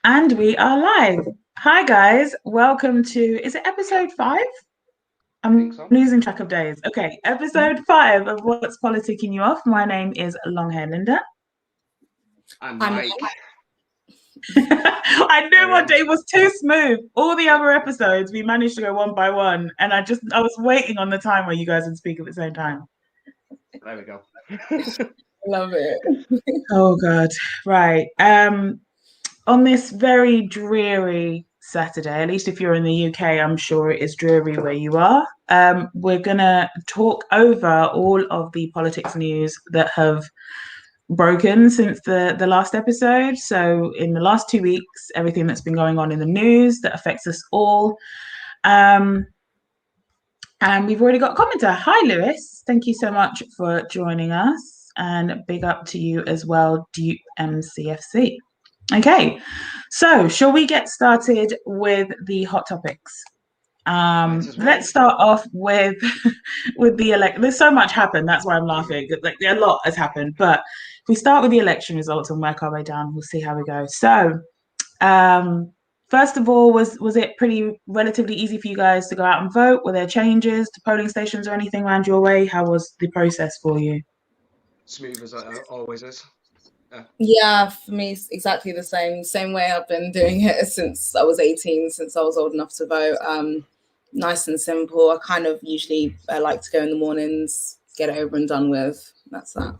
And we are live. Hi, guys. Welcome to, is it episode 5? I'm So. losing track of days. Okay, episode 5 of What's Politicking You Off. My name is Longhair Linda. I'm Mike. I knew one day was too smooth. All the other episodes, we managed to go one by one. And I was waiting on the time where you guys would speak at the same time. There we go. Love it. Oh, God. Right. On this very dreary Saturday, at least if you're in the UK, I'm sure it is dreary where you are. We're going to talk over all of the politics news that have broken since the last episode. So in the last 2 weeks, everything that's been going on in the news that affects us all. And we've already got a commenter. Hi, Lewis. Thank you so much for joining us. And big up to you as well, Duke MCFC. Okay, so shall we get started with the hot topics? Let's start off with the election. There's so much happened. That's why I'm laughing. Like a lot has happened. But if we start with the election results and work our way down, we'll see how we go. So, first of all, was it pretty relatively easy for you guys to go out and vote? Were there changes to polling stations or anything around your way? How was the process for you? Smooth as it always is. Yeah, for me, it's exactly the same way I've been doing it since I was 18, since I was old enough to vote. Nice and simple. I kind of usually like to go in the mornings, get it over and done with. That's that.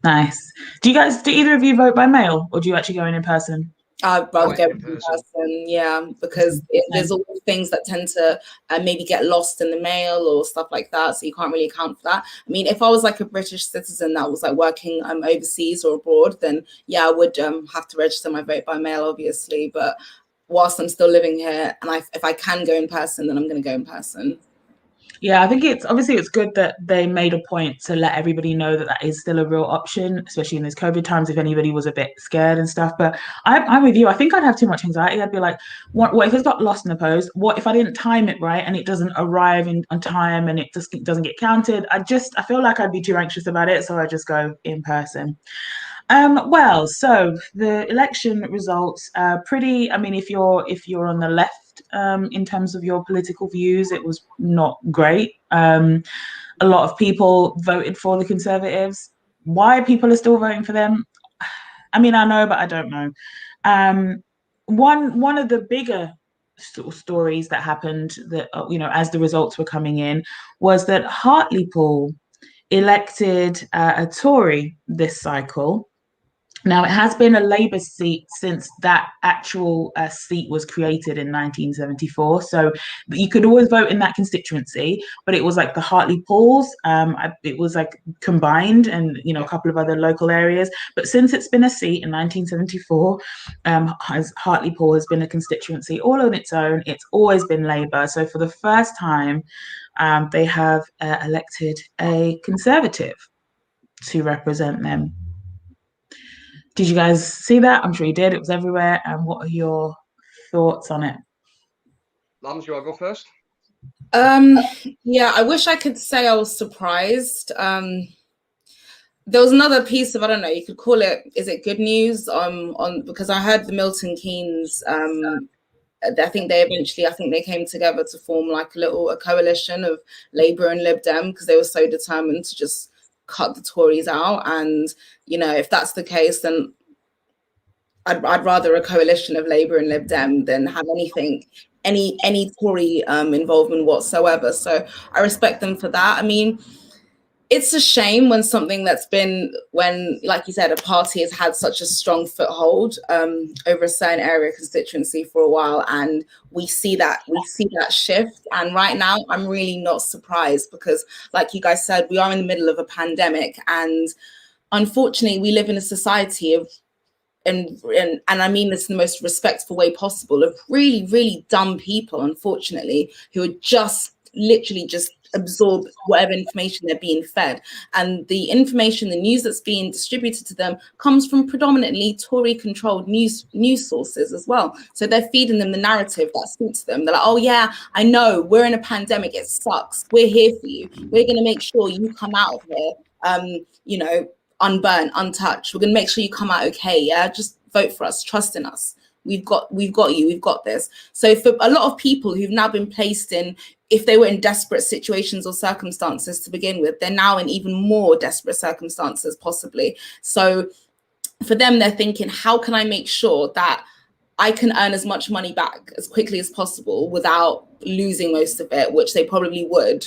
Nice. Do either of you vote by mail or do you actually go in person? I'd rather go in person, yeah, because there's all things that tend to maybe get lost in the mail or stuff like that, so you can't really account for that. I mean, if I was like a British citizen that was like working overseas or abroad, then yeah, I would have to register my vote by mail, obviously. But whilst I'm still living here, and if I can go in person, then I'm going to go in person. Yeah, I think it's good that they made a point to let everybody know that is still a real option, especially in these COVID times, if anybody was a bit scared and stuff. But I'm with you. I think I'd have too much anxiety. I'd be like, what if it's got lost in the post? What if I didn't time it right and it doesn't arrive on time and it just doesn't get counted? I feel like I'd be too anxious about it. So I just go in person. So the election results are pretty, I mean, if you're on the left, in terms of your political views, it was not great. A lot of people voted for the Conservatives. Why people are still voting for them, I mean, I know, but I don't know. One of the bigger sort of stories that happened that, as the results were coming in, was that Hartlepool elected a Tory this cycle. Now, it has been a Labour seat since that actual seat was created in 1974. So you could always vote in that constituency, but it was like the Hartlepools. It was like combined and, a couple of other local areas. But since it's been a seat in 1974, Hartlepool has been a constituency all on its own. It's always been Labour. So for the first time, they have elected a Conservative to represent them. Did you guys see that? I'm sure you did. It was everywhere. And what are your thoughts on it? Lance, you want to go first? Yeah, I wish I could say I was surprised. There was another piece of, I don't know, you could call it, is it good news? Because I heard the Milton Keynes, I think they came together to form like a coalition of Labour and Lib Dem because they were so determined to just cut the Tories out. And if that's the case, then I'd rather a coalition of Labour and Lib Dem than have any Tory involvement whatsoever. So I respect them for that. I mean, it's a shame when like you said, a party has had such a strong foothold over a certain area constituency for a while, and we see that shift. And right now, I'm really not surprised because, like you guys said, we are in the middle of a pandemic, and unfortunately, we live in a society of, and I mean this in the most respectful way possible, of really, really dumb people, unfortunately, who are literally just absorb whatever information they're being fed, and the news that's being distributed to them comes from predominantly Tory controlled news sources as well. So they're feeding them the narrative that suits them. They're like, oh yeah, I know we're in a pandemic, it sucks, we're here for you, we're going to make sure you come out of here unburnt, untouched, we're going to make sure you come out okay. Yeah, just vote for us, trust in us. We've got you, we've got this. So for a lot of people who've now been placed in, if they were in desperate situations or circumstances to begin with, they're now in even more desperate circumstances, possibly. So for them, they're thinking, how can I make sure that I can earn as much money back as quickly as possible without losing most of it, which they probably would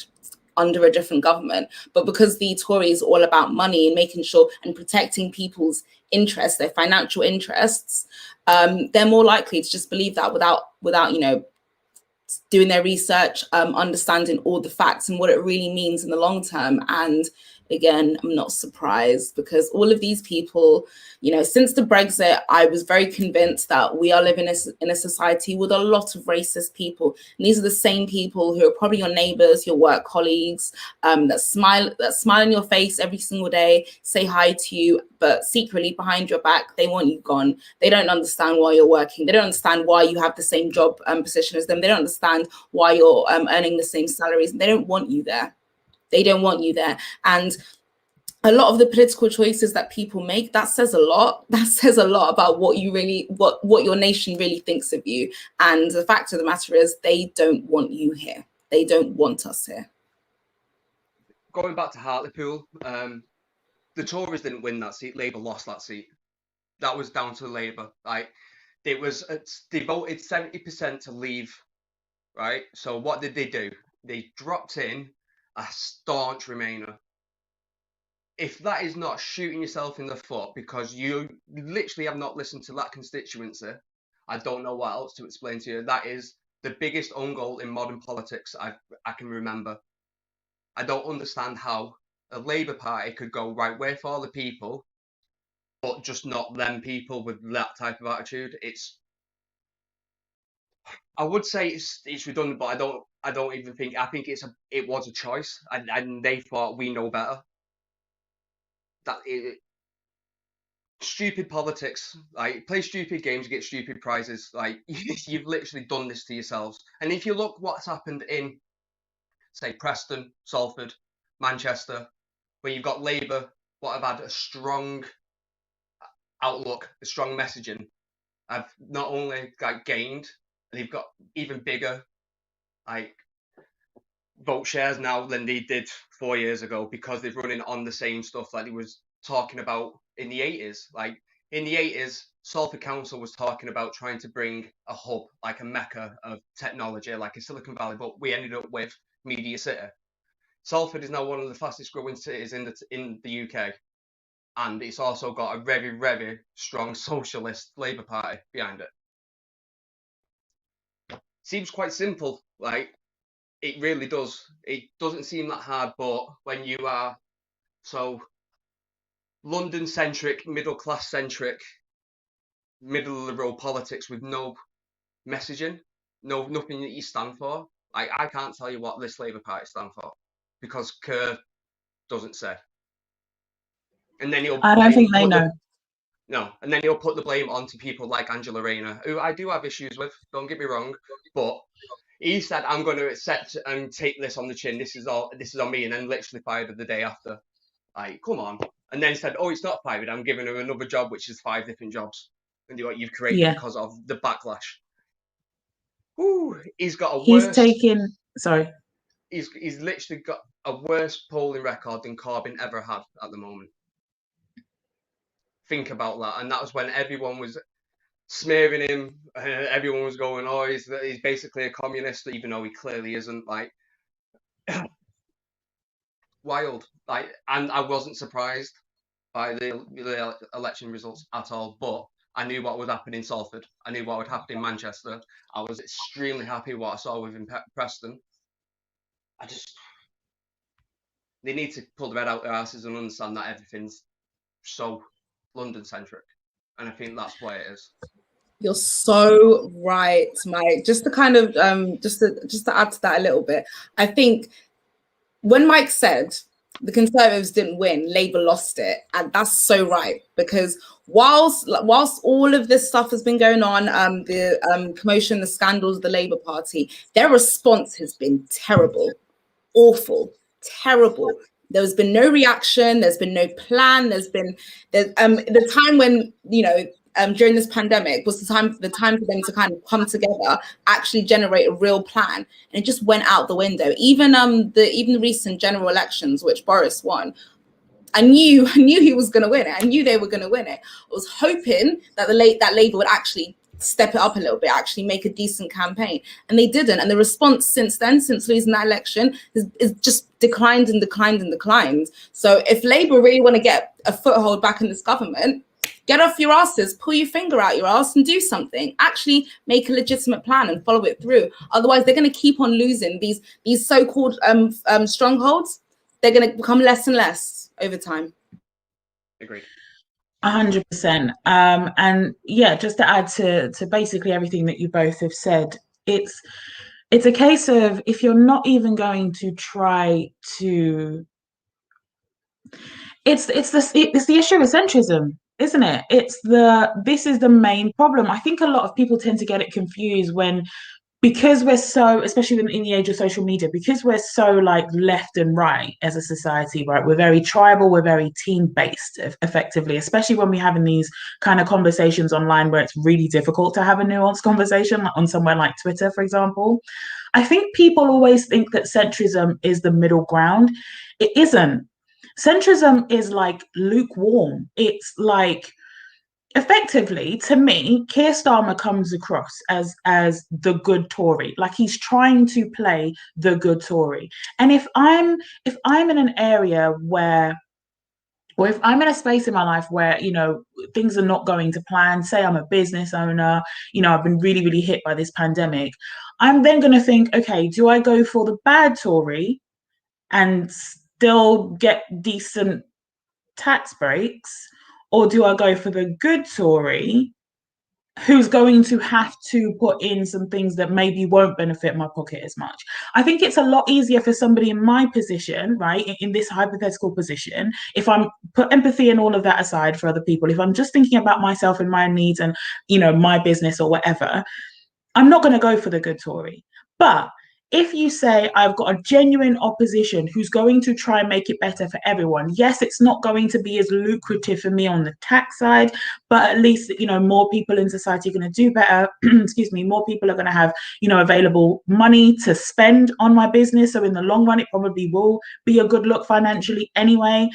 under a different government. But because the Tories are all about money and making sure and protecting people's interests, their financial interests, they're more likely to just believe that without doing their research, understanding all the facts and what it really means in the long term. And again, I'm not surprised, because all of these people, since the Brexit, I was very convinced that we are living in a society with a lot of racist people. And these are the same people who are probably your neighbors, your work colleagues, that smile in your face every single day, say hi to you, but secretly behind your back, they want you gone. They don't understand why you're working. They don't understand why you have the same job position as them. They don't understand why you're earning the same salaries. And they don't want you there. They don't want you there. And a lot of the political choices that people make, that says a lot. That says a lot about what your nation really thinks of you. And the fact of the matter is, they don't want you here. They don't want us here. Going back to Hartlepool, the Tories didn't win that seat. Labour lost that seat. That was down to Labour. They voted 70% to leave. Right. So what did they do? They dropped in a staunch Remainer. If that is not shooting yourself in the foot because you literally have not listened to that constituency, I don't know what else to explain to you. That is the biggest own goal in modern politics I can remember. I don't understand how a Labour Party could go, right, we're for the people, but just not them people with that type of attitude. I would say it's redundant, but I don't even think. I think it was a choice, and they thought we know better. Stupid politics, play stupid games, get stupid prizes. You've literally done this to yourselves. And if you look what's happened in, say, Preston, Salford, Manchester, where you've got Labour, what have had a strong outlook, a strong messaging, have not only gained, they've got even bigger vote shares now than they did 4 years ago, because they're running on the same stuff that he was talking about in the 80s. In the 80s, Salford Council was talking about trying to bring a hub, like a mecca of technology, like a Silicon Valley, but we ended up with Media City. Salford is now one of the fastest growing cities in the UK. And it's also got a very, very strong socialist Labour Party behind it. Seems quite simple, it really does. It doesn't seem that hard, but when you are so London-centric, middle-class-centric, middle-of-the-road politics with no messaging, nothing that you stand for, I can't tell you what this Labour Party stands for, because Kerr doesn't say. And then I don't think they know. No, and then he'll put the blame onto people like Angela Rayner, who I do have issues with, don't get me wrong, but he said, I'm going to accept and take this on the chin, this is on me, and then literally fired her the day after. Come on. And then said, oh, it's not fired, I'm giving her another job, which is 5 different jobs. And what you've created because of the backlash. Ooh, he's got a worse... He's literally got a worse polling record than Corbyn ever had at the moment. Think about that. And that was when everyone was smearing him, everyone was going, oh, he's basically a communist, even though he clearly isn't. Wild. And I wasn't surprised by the election results at all, but I knew what would happen in Salford. I knew what would happen in Manchester. I was extremely happy with what I saw within Preston. They need to pull their head out their asses and understand that everything's so London-centric. And I think that's why it is. You're so right, Mike. Just to kind of just to add to that a little bit, I think when Mike said the Conservatives didn't win, Labour lost it, and that's so right, because whilst all of this stuff has been going on, the commotion, the scandals of the Labour Party, their response has been terrible, awful, terrible. There's been no reaction. There's been no plan. There's the time when, during this pandemic was the time for them to kind of come together, actually generate a real plan, and it just went out the window. Even the recent general elections, which Boris won, I knew he was going to win it. I knew they were going to win it. I was hoping that that Labour would actually step it up a little bit, actually make a decent campaign, and they didn't. And the response since then, since losing that election, is just declined and declined and declined. So if Labour really want to get a foothold back in this government, get off your asses, pull your finger out your ass and do something. Actually make a legitimate plan and follow it through. Otherwise, they're going to keep on losing these so-called strongholds. They're going to become less and less over time. Agreed. 100%. And yeah, just to add to basically everything that you both have said, it's a case of, if you're not even going to try to, it's the issue of centrism, isn't it? This is the main problem. I think a lot of people tend to get it confused because we're so, especially in the age of social media, because we're so like left and right as a society, right? We're very tribal, we're very team-based, effectively, especially when we're having these kind of conversations online where it's really difficult to have a nuanced conversation, like on somewhere like Twitter, for example. I think people always think that centrism is the middle ground. It isn't. Centrism is like lukewarm. It's like, effectively, to me, Keir Starmer comes across as the good Tory, like he's trying to play the good Tory. And if I'm in an area where, or if I'm in a space in my life where, things are not going to plan, say I'm a business owner, I've been really, really hit by this pandemic, I'm then going to think, okay, do I go for the bad Tory and still get decent tax breaks? Or do I go for the good Tory who's going to have to put in some things that maybe won't benefit my pocket as much? I think it's a lot easier for somebody in my position, right, in this hypothetical position, if I'm put empathy and all of that aside for other people, if I'm just thinking about myself and my needs and, my business or whatever, I'm not going to go for the good Tory. But if you say I've got a genuine opposition who's going to try and make it better for everyone, yes, it's not going to be as lucrative for me on the tax side, but at least, more people in society are going to do better. Excuse me, more people are going to have, available money to spend on my business. So in the long run, it probably will be a good look financially anyway.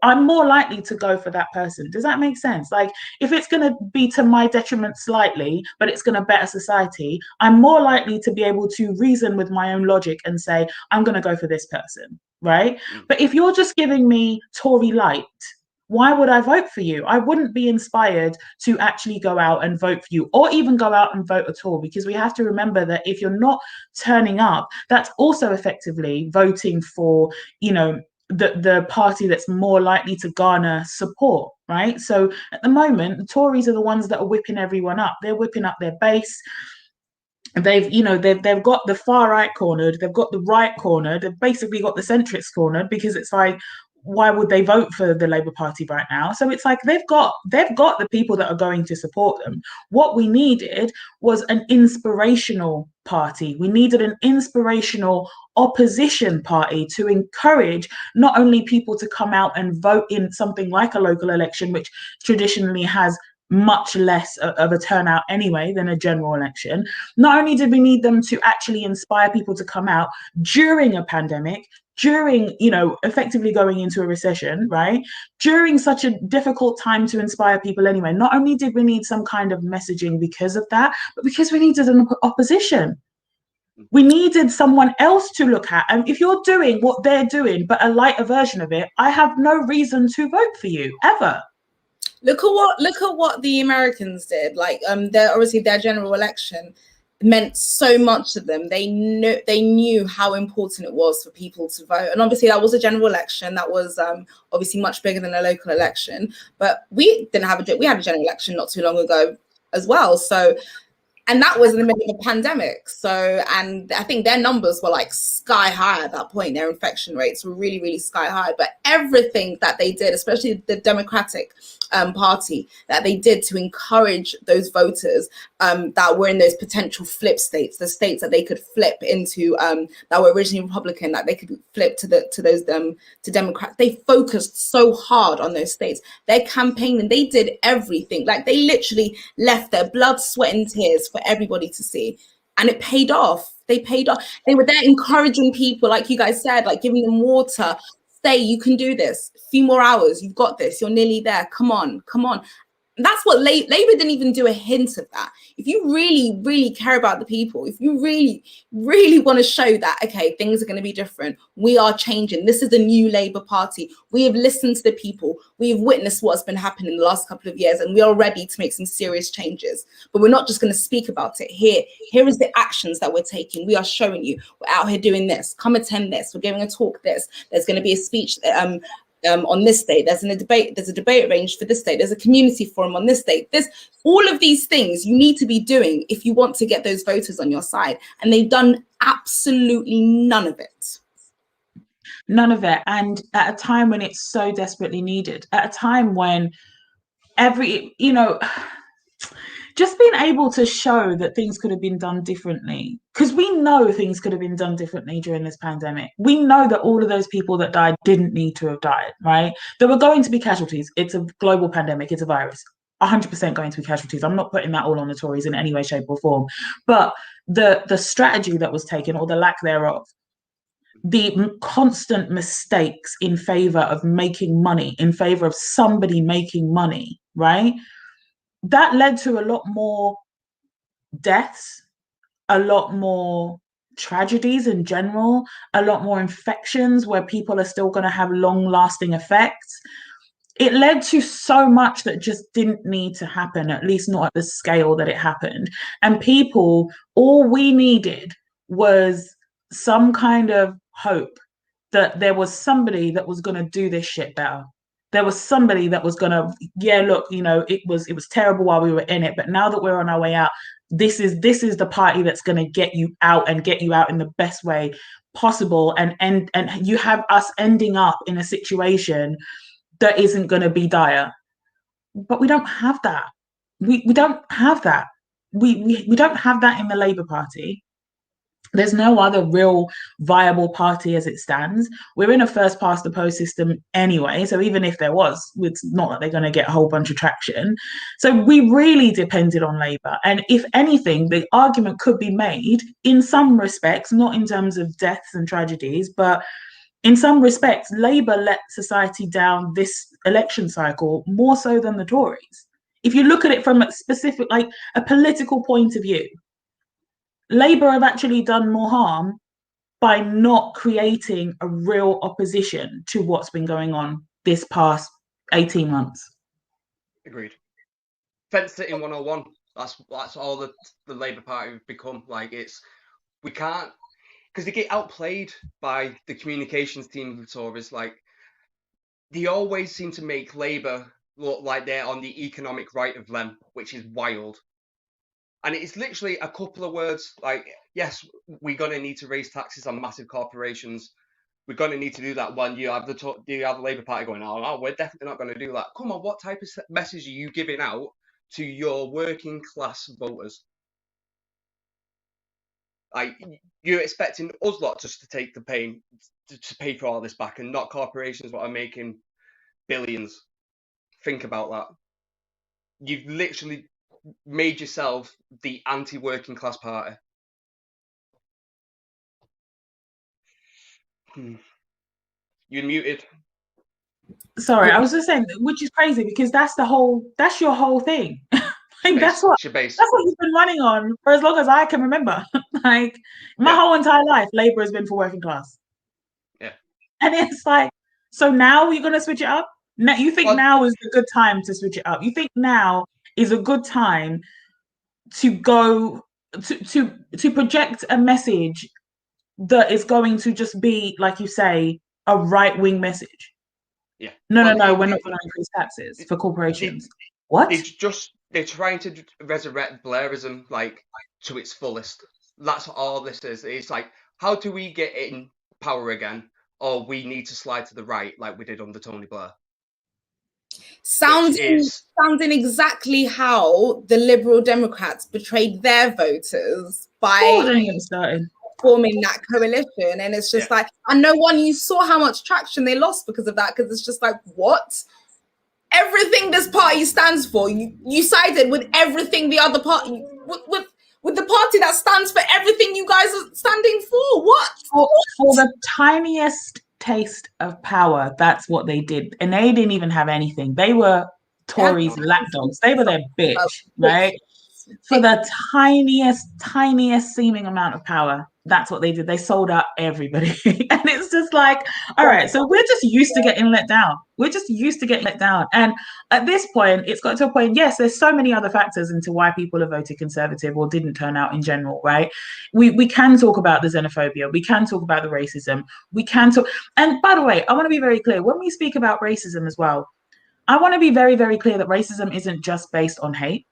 I'm more likely to go for that person. Does that make sense? Like, if it's going to be to my detriment slightly, but it's going to better society, I'm more likely to be able to reason with my own logic and say, I'm going to go for this person, right? But if you're just giving me Tory light, why would I vote for you? I wouldn't be inspired to actually go out and vote for you, or even go out and vote at all, because we have to remember that if you're not turning up, that's also effectively voting for, the party that's more likely to garner support, right? So at the moment, the Tories are the ones that are whipping everyone up. They're whipping up their base. They've got the far right cornered, they've got the right cornered, they've basically got the centrists cornered, because it's like, why would they vote for the Labour Party right now? So it's like they've got the people that are going to support them. What we needed was an inspirational party. We needed an inspirational opposition party to encourage not only people to come out and vote in something like a local election, which traditionally has much less of a turnout anyway than a general election. Not only did we need them to actually inspire people to come out during a pandemic, during, effectively going into a recession, right? During such a difficult time to inspire people anyway. Not only did we need some kind of messaging because of that, but because we needed an opposition. We needed someone else to look at. And if you're doing what they're doing, but a lighter version of it, I have no reason to vote for you, ever. Look at what the Americans did. Like, their general election meant so much to them. They knew how important it was for people to vote, and obviously that was a general election that was obviously much bigger than a local election. But we had a general election not too long ago as well. So, and that was in the middle of a pandemic. So, and I think their numbers were like sky high at that point. Their infection rates were really, really sky high. But everything that they did, especially the Democratic party that they did to encourage those voters that were in those potential flip states, the states that they could flip into, that were originally Republican, that they could flip to those to Democrat. They focused so hard on those states. Their campaigning, they did everything. Like, they literally left their blood, sweat, and tears for everybody to see, and it paid off. They paid off. They were there encouraging people, like you guys said, like giving them water. Say, you can do this. A few more hours. You've got this. You're nearly there. Come on, come on. And that's what Labour didn't even do a hint of that. If you really, really care about the people, if you really, really want to show that, okay, things are going to be different, we are changing. This is a new Labour Party. We have listened to the people. We have witnessed what's been happening in the last couple of years, and we are ready to make some serious changes. But we're not just going to speak about it. Here is the actions that we're taking. We are showing you. We're out here doing this. Come attend this. We're giving a talk this. There's going to be a speech on this day. There's a debate arranged for this day. There's a community forum on this day. There's all of these things you need to be doing if you want to get those voters on your side. And they've done absolutely none of it. None of it. And at a time when it's so desperately needed, at a time when just being able to show that things could have been done differently, because we know things could have been done differently during this pandemic. We know that all of those people that died didn't need to have died, right? There were going to be casualties. It's a global pandemic. It's a virus. 100% going to be casualties. I'm not putting that all on the Tories in any way, shape, or form. But the strategy that was taken, or the lack thereof, the constant mistakes in favor of making money, in favor of somebody making money, right? That led to a lot more deaths, a lot more tragedies in general, a lot more infections where people are still going to have long-lasting effects. It led to so much that just didn't need to happen, at least not at the scale that it happened. And people, all we needed was some kind of hope that there was somebody that was going to do this shit better. There was somebody that was going to, look, it was terrible while we were in it, but now that we're on our way out, this is the party that's going to get you out, and get you out in the best way possible. And you have us ending up in a situation that isn't going to be dire. But we don't have that. We don't have that. We don't have that in the Labour Party. There's no other real viable party as it stands. We're in a first past the post system anyway. So even if there was, it's not that they're going to get a whole bunch of traction. So we really depended on Labour. And if anything, the argument could be made in some respects, not in terms of deaths and tragedies, but in some respects, Labour let society down this election cycle more so than the Tories. If you look at it from a specific, like a political point of view, Labour have actually done more harm by not creating a real opposition to what's been going on this past 18 months. Agreed. Fence sitting 101. That's all the Labour Party have become. Like, we can't, because they get outplayed by the communications team of the Tories. Like, they always seem to make Labour look like they're on the economic right of them, which is wild. And it's literally a couple of words like, yes, we're going to need to raise taxes on massive corporations. We're going to need to do that when you have the Labour Party going, oh, we're definitely not going to do that. Come on, what type of message are you giving out to your working class voters? Like, you're expecting us lot just to take the pain, to pay for all this back, and not corporations that are making billions. Think about that. You've literally made yourself the anti-working class party. You're muted. Sorry, I was just saying, which is crazy because that's your whole thing. Like, that's what you've been running on for as long as I can remember. Like, my whole entire life, Labour has been for working class. Yeah. And it's like, so now you're gonna switch it up? Now you think now is a good time to switch it up? You think now is a good time to go to project a message that is going to just be, like you say, a right-wing message? Yeah. No, we're not going to increase taxes for corporations. What? They're trying to resurrect Blairism, like, to its fullest. That's all this is. It's like, how do we get in power again? Or we need to slide to the right like we did under Tony Blair. Sounding exactly how the Liberal Democrats betrayed their voters by don't get me started. forming that coalition. And it's just like, and no one, you saw how much traction they lost because of that, because it's just like, what? Everything this party stands for, you sided with everything the other party, with the party that stands for everything you guys are standing for. What? For the tiniest taste of power, that's what they did. And they didn't even have anything. They were Tories' lapdogs. They were their bitch, right? For the tiniest seeming amount of power, that's what they did. They sold out everybody. And it's just like, all right, so we're just used to getting let down. We're just used to getting let down. And at this point, it's got to a point, yes, there's so many other factors into why people have voted Conservative or didn't turn out in general, right? We can talk about the xenophobia. We can talk about the racism. We can talk. And by the way, I want to be very clear. When we speak about racism as well, I want to be very, very clear that racism isn't just based on hate.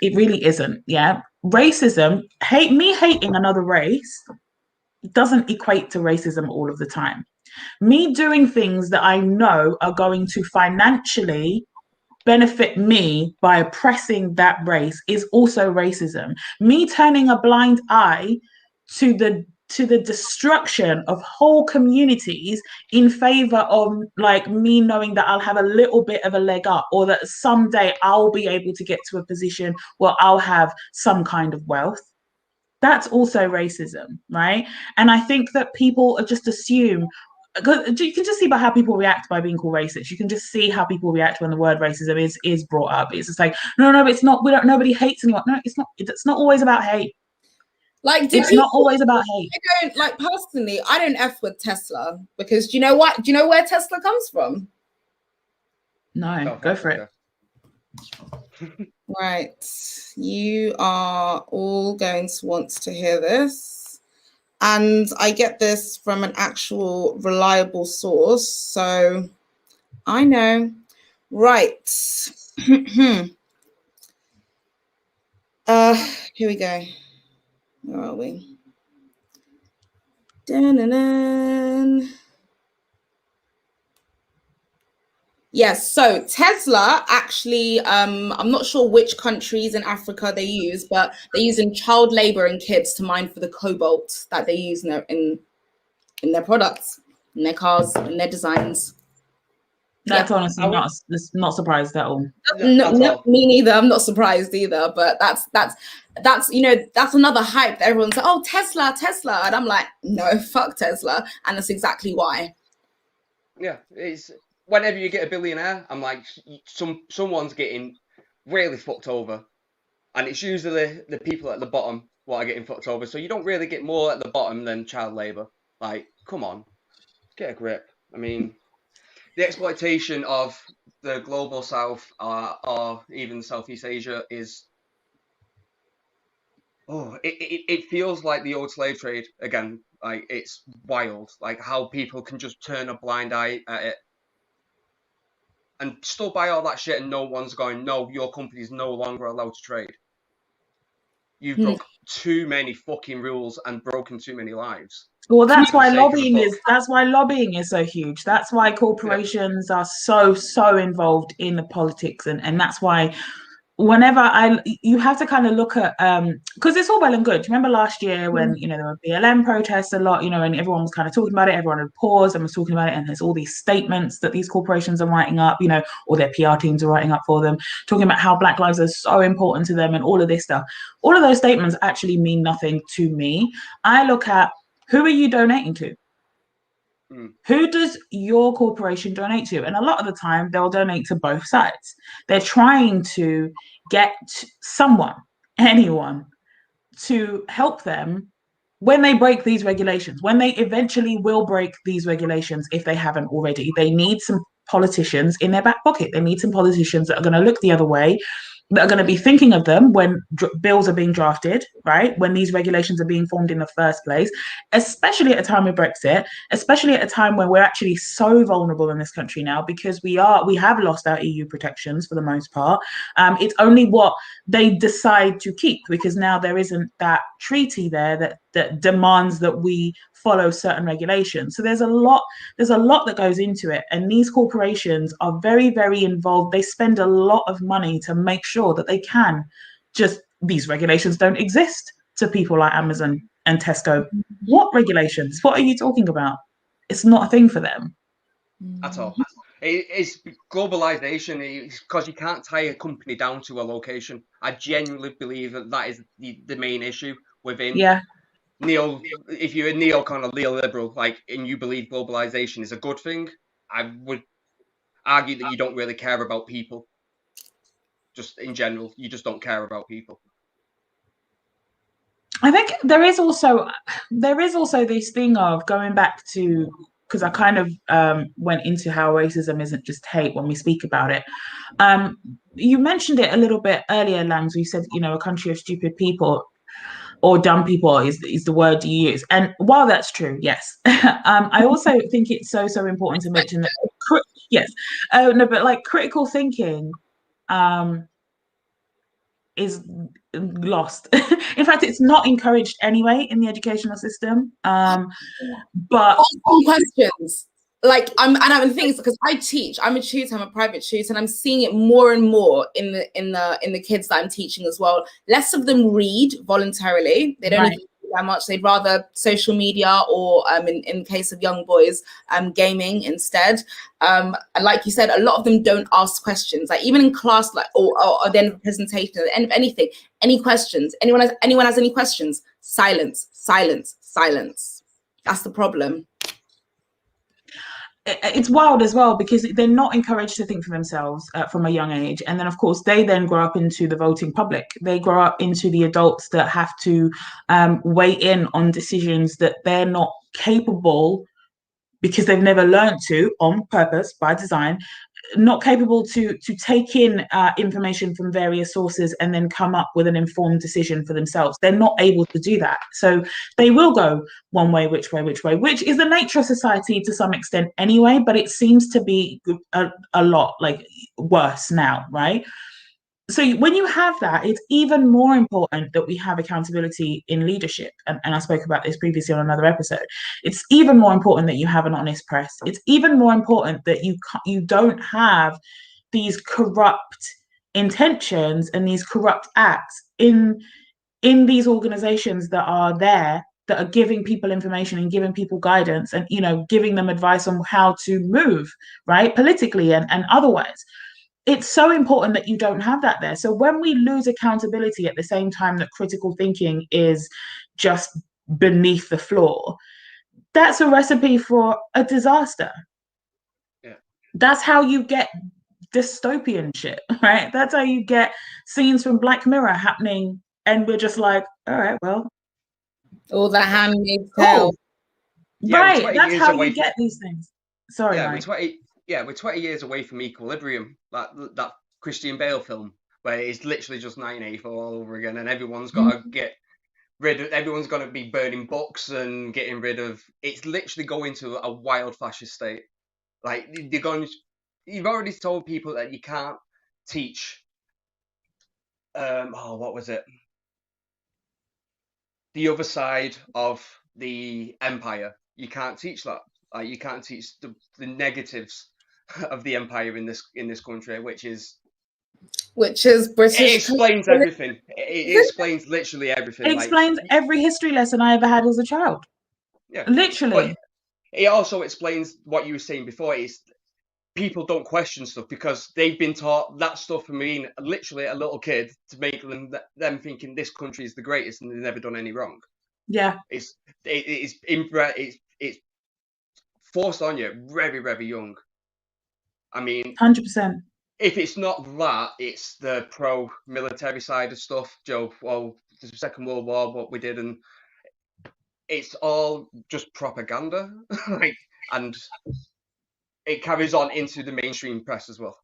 It really isn't, yeah? Racism, me hating another race doesn't equate to racism all of the time. Me doing things that I know are going to financially benefit me by oppressing that race is also racism. Me turning a blind eye to the destruction of whole communities in favor of like me knowing that I'll have a little bit of a leg up, or that someday I'll be able to get to a position where I'll have some kind of wealth. That's also racism, right? And I think that people just assume, because you can just see by how people react by being called racist. You can just see how people react when the word racism is brought up. It's just like, no, it's not. Nobody hates anyone. No, it's not. It's not always about hate. Like, it's not always about hate. I don't, like, personally, I don't F with Tesla, because do you know what? Do you know where Tesla comes from? No, go for it. Right. You are all going to want to hear this. And I get this from an actual reliable source. So I know. Right. Here we go. Where are we? Dun-dun-dun. Yes, so Tesla actually, I'm not sure which countries in Africa they use, but they're using child labor and kids to mine for the cobalt that they use in their products, in their cars, in their designs. That's honestly not surprised at all. No, me neither. I'm not surprised either. But that's that's another hype that everyone's like, oh, Tesla, and I'm like, no, fuck Tesla, and that's exactly why. Yeah, it's whenever you get a billionaire, I'm like, someone's getting really fucked over, and it's usually the people at the bottom what are getting fucked over. So you don't really get more at the bottom than child labor. Like, come on, get a grip. I mean, the exploitation of the global south or even Southeast Asia is, it feels like the old slave trade again. Like, it's wild, like how people can just turn a blind eye at it and still buy all that shit, and no one's going, no, your company's no longer allowed to trade. You've broke too many fucking rules and broken too many lives. Well, that's why lobbying is so huge. That's why corporations are so involved in the politics, and that's why whenever you have to kind of look at because it's all well and good. Do you remember last year when there were BLM protests a lot, and everyone was kind of talking about it, everyone had paused and was talking about it, and there's all these statements that these corporations are writing up, or their PR teams are writing up for them, talking about how Black lives are so important to them and all of this stuff. All of those statements actually mean nothing to me. I look at, who are you donating to? Who does your corporation donate to? And a lot of the time, they'll donate to both sides. They're trying to get anyone, to help them when they break these regulations, when they eventually will break these regulations if they haven't already. They need some politicians in their back pocket. They need some politicians that are going to look the other way, that are going to be thinking of them when bills are being drafted, right? When these regulations are being formed in the first place, especially at a time of Brexit, especially at a time when we're actually so vulnerable in this country now, because we have lost our EU protections for the most part. It's only what they decide to keep, because now there isn't that treaty there that that demands that we follow certain regulations. So there's a lot that goes into it, and these corporations are very, very involved. They spend a lot of money to make sure that they can these regulations don't exist to people like Amazon and Tesco. What regulations? What are you talking about? It's not a thing for them at all. It's globalization, because you can't tie a company down to a location. I genuinely believe that is the main issue within if you're a neocon or neoliberal, and you believe globalization is a good thing, I would argue that you don't really care about people. Just in general, you just don't care about people. I think there is also this thing of going back to, because I kind of went into how racism isn't just hate when we speak about it. You mentioned it a little bit earlier, Lambs. You said, a country of stupid people or dumb people is the word you use. And while that's true, yes, I also think it's so important to mention that, critical thinking is lost. In fact, it's not encouraged anyway in the educational system. But questions. I'm the thing is, because I'm a tutor, I'm a private tutor, and I'm seeing it more and more in the kids that I'm teaching as well. Less of them read voluntarily. They don't even do that much. They'd rather social media or in the case of young boys, gaming instead. And like you said, a lot of them don't ask questions. Like even in class, or at the end of a presentation, at the end of anything, any questions? Anyone has any questions? Silence. That's the problem. It's wild as well, because they're not encouraged to think for themselves from a young age. And then, of course, they then grow up into the voting public. They grow up into the adults that have to weigh in on decisions that they're not capable, because they've never learned to, on purpose, by design, not capable to take in information from various sources and then come up with an informed decision for themselves. They're not able to do that. So they will go one way, which is the nature of society to some extent anyway, but it seems to be a lot worse now, right? So when you have that, it's even more important that we have accountability in leadership. And I spoke about this previously on another episode. It's even more important that you have an honest press. It's even more important that you don't have these corrupt intentions and these corrupt acts in these organizations that are there, that are giving people information and giving people guidance and, giving them advice on how to move, right, politically and otherwise. It's so important that you don't have that there. So when we lose accountability at the same time that critical thinking is just beneath the floor, that's a recipe for a disaster. Yeah. That's how you get dystopian shit, right? That's how you get scenes from Black Mirror happening, and we're just like, all right, well. All the Handmaid's Tale. Right, that's how you get these things. Sorry, Mike. We're 20 years away from Equilibrium, that Christian Bale film, where it's literally just 1984 all over again, and everyone's got to everyone's going to be burning books and getting rid of. It's literally going to a wild fascist state. You've already told people that you can't teach. What was it? The other side of the empire. You can't teach that. You can't teach the negatives of the empire in this country, which is British. It explains everything. It explains literally everything. It explains every history lesson I ever had as a child. Yeah, literally. But it also explains what you were saying before. Is people don't question stuff because they've been taught that stuff from being literally a little kid to make them thinking this country is the greatest and they've never done any wrong. Yeah, it's inbred. It's forced on you very, very young. I mean, 100%. If it's not that, it's the pro-military side of stuff, Joe. Well, the Second World War, what we did, and it's all just propaganda, and it carries on into the mainstream press as well.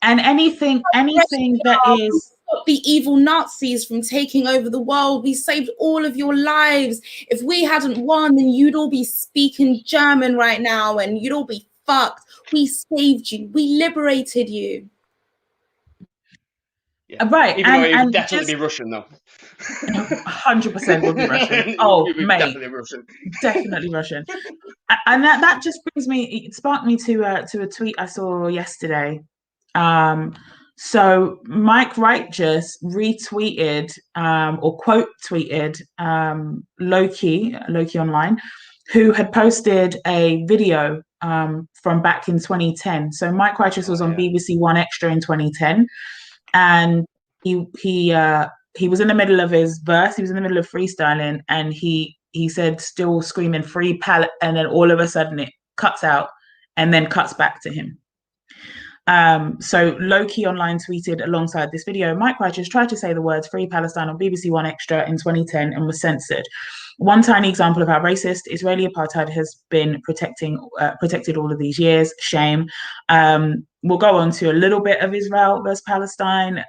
And anything that is stop the evil Nazis from taking over the world. We saved all of your lives. If we hadn't won, then you'd all be speaking German right now, and you'd all be fucked. We saved you. We liberated you. Yeah. Right, Even though it would and definitely just be Russian, though. 100% would be Russian. Oh, It would mate, definitely be Russian. definitely Russian. And that just brings me, it sparked me to a tweet I saw yesterday. So Mike Wright just retweeted or quote tweeted Loki Online, who had posted a video from back in 2010. So Mike Righteous was on BBC One Extra in 2010, and he was in the middle of his verse. He was in the middle of freestyling, and he said, still screaming free pallet, and then all of a sudden it cuts out and then cuts back to him. So Loki Online tweeted alongside this video, Mike Righteous tried to say the words Free Palestine on BBC One Extra in 2010 and was censored. One tiny example of how racist Israeli apartheid has been protected all of these years. Shame. We'll go on to a little bit of Israel versus Palestine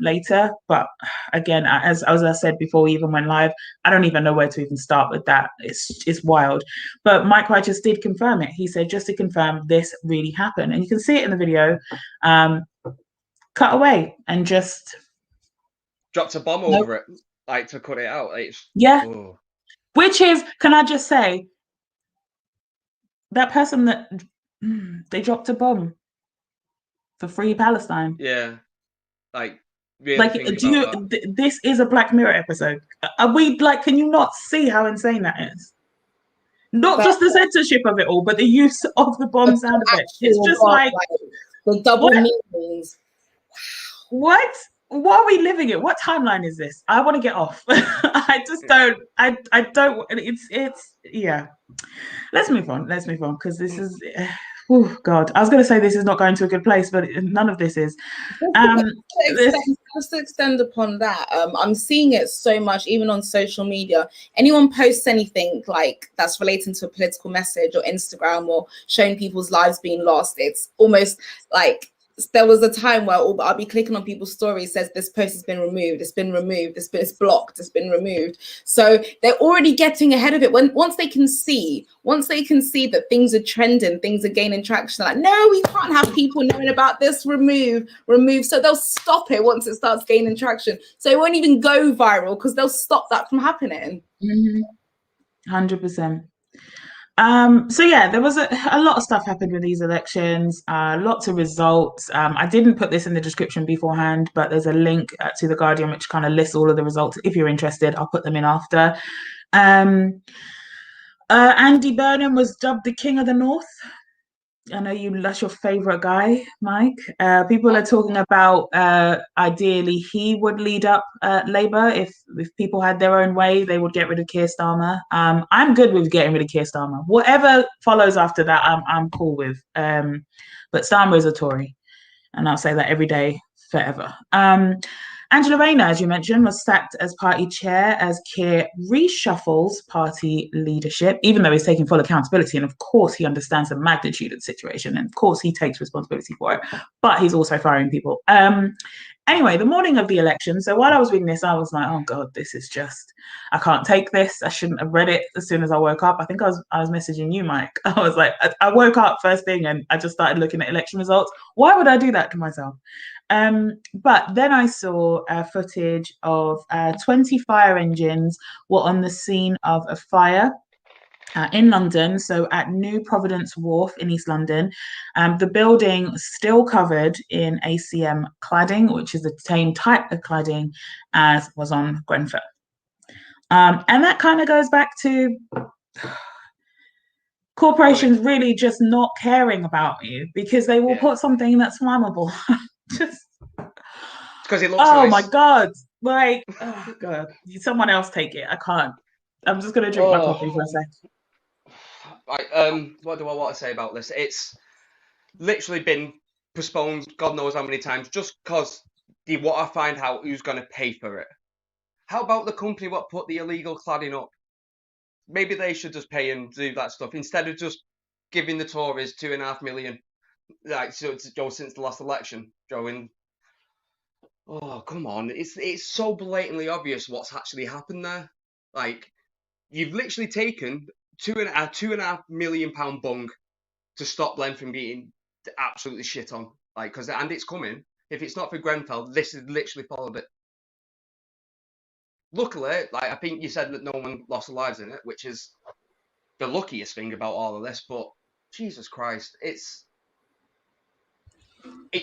later. But again, as I said before we even went live, I don't even know where to even start with that. It's wild. But Mike Righteous did confirm it. He said, just to confirm, this really happened. And you can see it in the video. Cut away and just dropped a bomb over it, like to cut it out. Yeah. Oh. Which is, can I just say, that person that they dropped a bomb for Free Palestine. Yeah, like really like, this is a Black Mirror episode. Are we like? Can you not see how insane that is? Not just the censorship of it all, but the use of the bomb sound effect. It's just like the double meanings. What are we living in? What timeline is this? I want to get off. I just don't. I don't. It's yeah. Let's move on because this is. Oh God, I was going to say this is not going to a good place, but none of this is. Just to extend upon that, I'm seeing it so much, even on social media. Anyone posts anything like that's relating to a political message or Instagram or showing people's lives being lost, it's almost like there was a time where I'll be clicking on people's stories, says this post has been removed, it's been removed, it's blocked, it's been removed. So they're already getting ahead of it. Once they can see that things are trending, things are gaining traction, like, no, we can't have people knowing about this, remove. So they'll stop it once it starts gaining traction. So it won't even go viral because they'll stop that from happening. 100%. So yeah, there was a lot of stuff happened with these elections, lots of results. I didn't put this in the description beforehand, but there's a link to The Guardian which kind of lists all of the results. If you're interested, I'll put them in after. Andy Burnham was dubbed the King of the North. I know that's your favorite guy, Mike. People are talking about ideally he would lead up Labour if people had their own way, they would get rid of Keir Starmer. I'm good with getting rid of Keir Starmer. Whatever follows after that, I'm cool with. But Starmer is a Tory, and I'll say that every day, forever. Angela Rayner, as you mentioned, was sacked as party chair as Keir reshuffles party leadership, even though he's taking full accountability. And of course, he understands the magnitude of the situation. And of course, he takes responsibility for it. But he's also firing people. Anyway, the morning of the election. So while I was reading this, I was like, oh, God, this is just, I can't take this. I shouldn't have read it as soon as I woke up. I think I was messaging you, Mike. I was like, I woke up first thing and I just started looking at election results. Why would I do that to myself? But then I saw footage of 20 fire engines were on the scene of a fire in London, so at New Providence Wharf in East London. The building still covered in ACM cladding, which is the same type of cladding as was on Grenfell. And that kind of goes back to corporations really just not caring about you because they will put something that's flammable. Just because it looks nice. My God, like, oh God, someone else take it. I can't. I'm just gonna drink my coffee for a sec. Right, what do I want to say about this? It's literally been postponed God knows how many times just because they want to find out who's going to pay for it. How about the company what put the illegal cladding up? Maybe they should just pay and do that stuff instead of just giving the Tories $2.5 million, like since the last election. Oh, come on! It's so blatantly obvious what's actually happened there. Like, you've literally taken £2.5 million bung to stop them from being absolutely shit on. Like, and it's coming. If it's not for Grenfell, this is literally followed it. Luckily, like I think you said that no one lost their lives in it, which is the luckiest thing about all of this. But Jesus Christ, it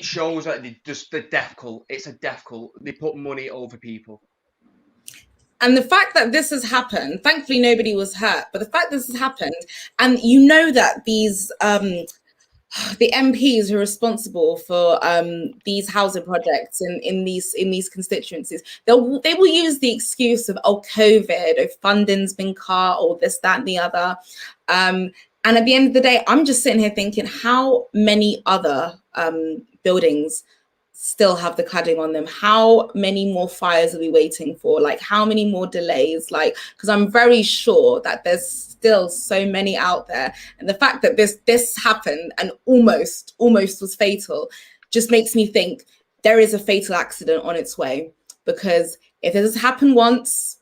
shows that the death cult. It's a death cult. They put money over people. And the fact that this has happened, thankfully nobody was hurt, but the fact this has happened, and you know that these the MPs who are responsible for these housing projects in these constituencies, they will use the excuse of, oh, COVID, or funding's been cut, or this, that, and the other. And at the end of the day, I'm just sitting here thinking, how many other buildings still have the cladding on them? How many more fires are we waiting for? Like, how many more delays? Like, because I'm very sure that there's still so many out there, and the fact that this happened and almost was fatal just makes me think there is a fatal accident on its way. Because if this has happened once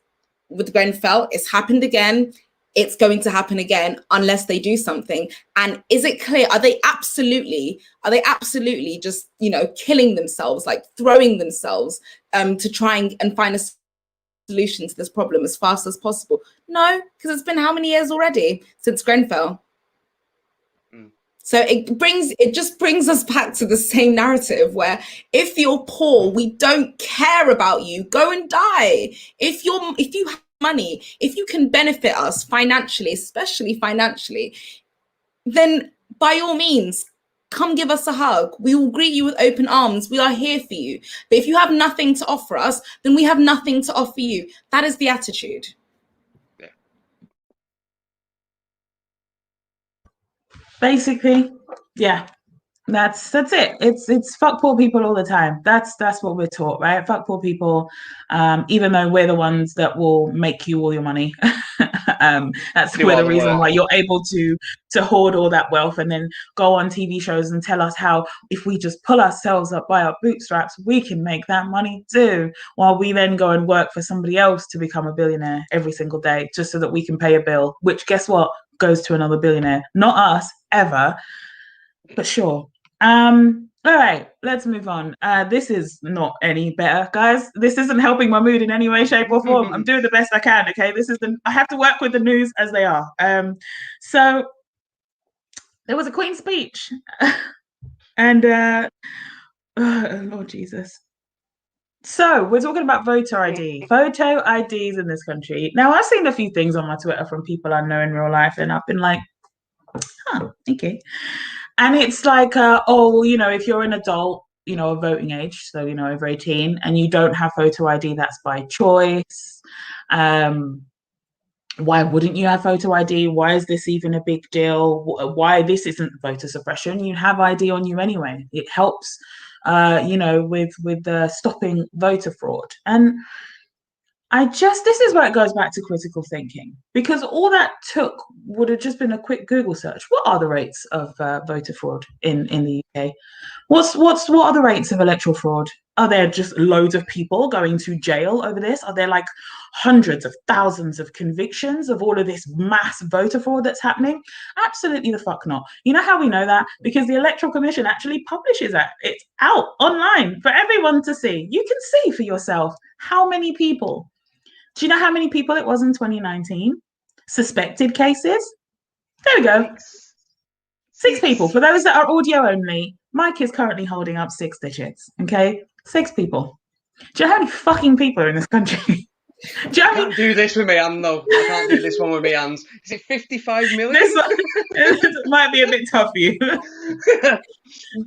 with Grenfell, it's happened again. It's going to happen again unless they do something. And is it clear? Are they absolutely just, killing themselves, like throwing themselves to try and find a solution to this problem as fast as possible? No, because it's been how many years already since Grenfell? So it just brings us back to the same narrative where if you're poor, we don't care about you. Go and die. If you have money, if you can benefit us financially, especially financially, then by all means, come give us a hug. We will greet you with open arms. We are here for you. But if you have nothing to offer us, then we have nothing to offer you. That is the attitude. Yeah. Basically, yeah. That's it. It's fuck poor people all the time. That's what we're taught, right? Fuck poor people, even though we're the ones that will make you all your money. That's the reason why you're able to hoard all that wealth and then go on TV shows and tell us how if we just pull ourselves up by our bootstraps, we can make that money too, while we then go and work for somebody else to become a billionaire every single day just so that we can pay a bill, which guess what? Goes to another billionaire. Not us, ever. But sure. All right, let's move on. This is not any better, guys. This isn't helping my mood in any way, shape, or form. I'm doing the best I can, okay? I have to work with the news as they are. So there was a Queen's speech. And Lord Jesus. So we're talking about voter ID. Photo IDs in this country. Now, I've seen a few things on my Twitter from people I know in real life, and I've been like, okay. And it's like, if you're an adult, of voting age, so, over 18, and you don't have photo ID, that's by choice. Why wouldn't you have photo ID? Why is this even a big deal? Why this isn't voter suppression? You have ID on you anyway. It helps, with stopping voter fraud. And this is where it goes back to critical thinking, because all that took would have just been a quick Google search. What are the rates of voter fraud in the UK? What are the rates of electoral fraud? Are there just loads of people going to jail over this? Are there like hundreds of thousands of convictions of all of this mass voter fraud that's happening? Absolutely the fuck not. You know how we know that? Because the Electoral Commission actually publishes that. It's out online for everyone to see. You can see for yourself how many people. Do you know how many people it was in 2019? Suspected cases? There we go. 6 people. For those that are audio only, Mike is currently holding up 6 digits. Okay? 6 people. Do you know how many fucking people are in this country? Do you can't do this with me, I can't do this one with me hands. Is it 55 million? This might be a bit tough for you. And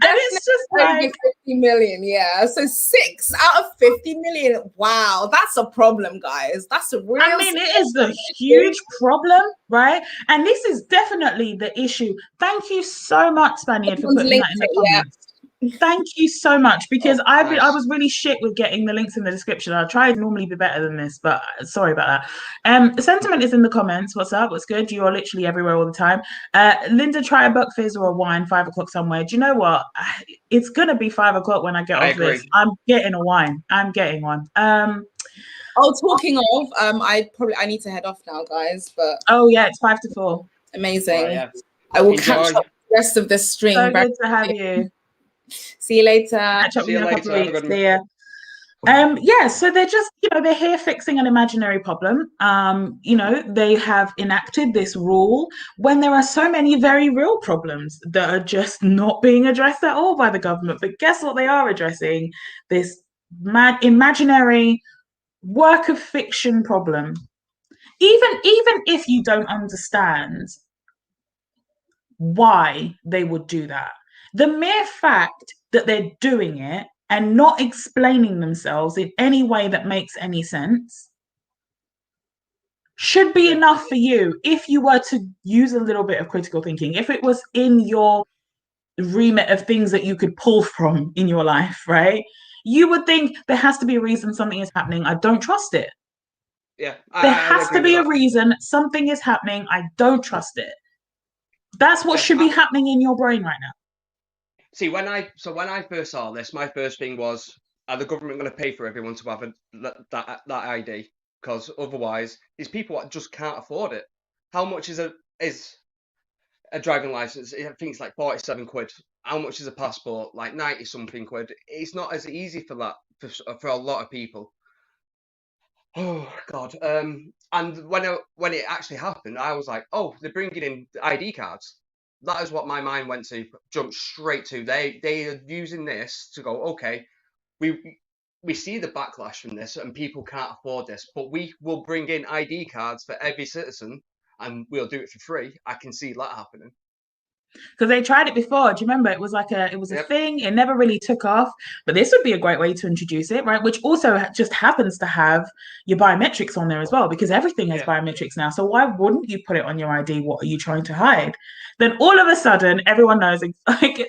it's just like 50 million, yeah. So 6 out of 50 million. Wow, that's a problem, guys. That's a real. It is a huge problem, right? And this is definitely the issue. Thank you so much, Spaniard, for putting that in the comments. Thank you so much, because I was really shit with getting the links in the description. I tried to normally be better than this, but sorry about that. The sentiment is in the comments. What's up? What's good? You are literally everywhere all the time. Linda, try a buck fizz or a wine, 5 o'clock somewhere. Do you know what? It's gonna be 5 o'clock when I get off this. I'm getting a wine. I'm getting one. Talking of, I need to head off now, guys. But it's 3 to 4. Amazing. I will catch up the rest of this stream. So good to have you. See you later. Catch up with See you you in a later. couple of Have a weeks. good one. See ya. Yeah, so they're just, they're here fixing an imaginary problem. They have enacted this rule when there are so many very real problems that are just not being addressed at all by the government. But guess what they are addressing? This imaginary work of fiction problem. Even if you don't understand why they would do that, the mere fact that they're doing it and not explaining themselves in any way that makes any sense should be enough for you if you were to use a little bit of critical thinking. If it was in your remit of things that you could pull from in your life, right? You would think there has to be a reason something is happening. I don't trust it. Yeah, there has to be a reason something is happening. I don't trust it. That's what should be happening in your brain right now. See, when I first saw this, my first thing was, are the government going to pay for everyone to have that ID? Because otherwise, these people just can't afford it. How much is a driving license? I think it's like 47 quid. How much is a passport? Like 90 something quid. It's not as easy for that for a lot of people. Oh God! And when it actually happened, I was like, oh, they're bringing in ID cards. That is what my mind went to, jumped straight to. They are using this to go, okay, we see the backlash from this and people can't afford this, but we will bring in ID cards for every citizen and we'll do it for free. I can see that happening. Because they tried it before. Do you remember? It was a thing. It never really took off. But this would be a great way to introduce it, right? Which also just happens to have your biometrics on there as well, because everything has biometrics now. So why wouldn't you put it on your ID? What are you trying to hide? Then all of a sudden, everyone knows. I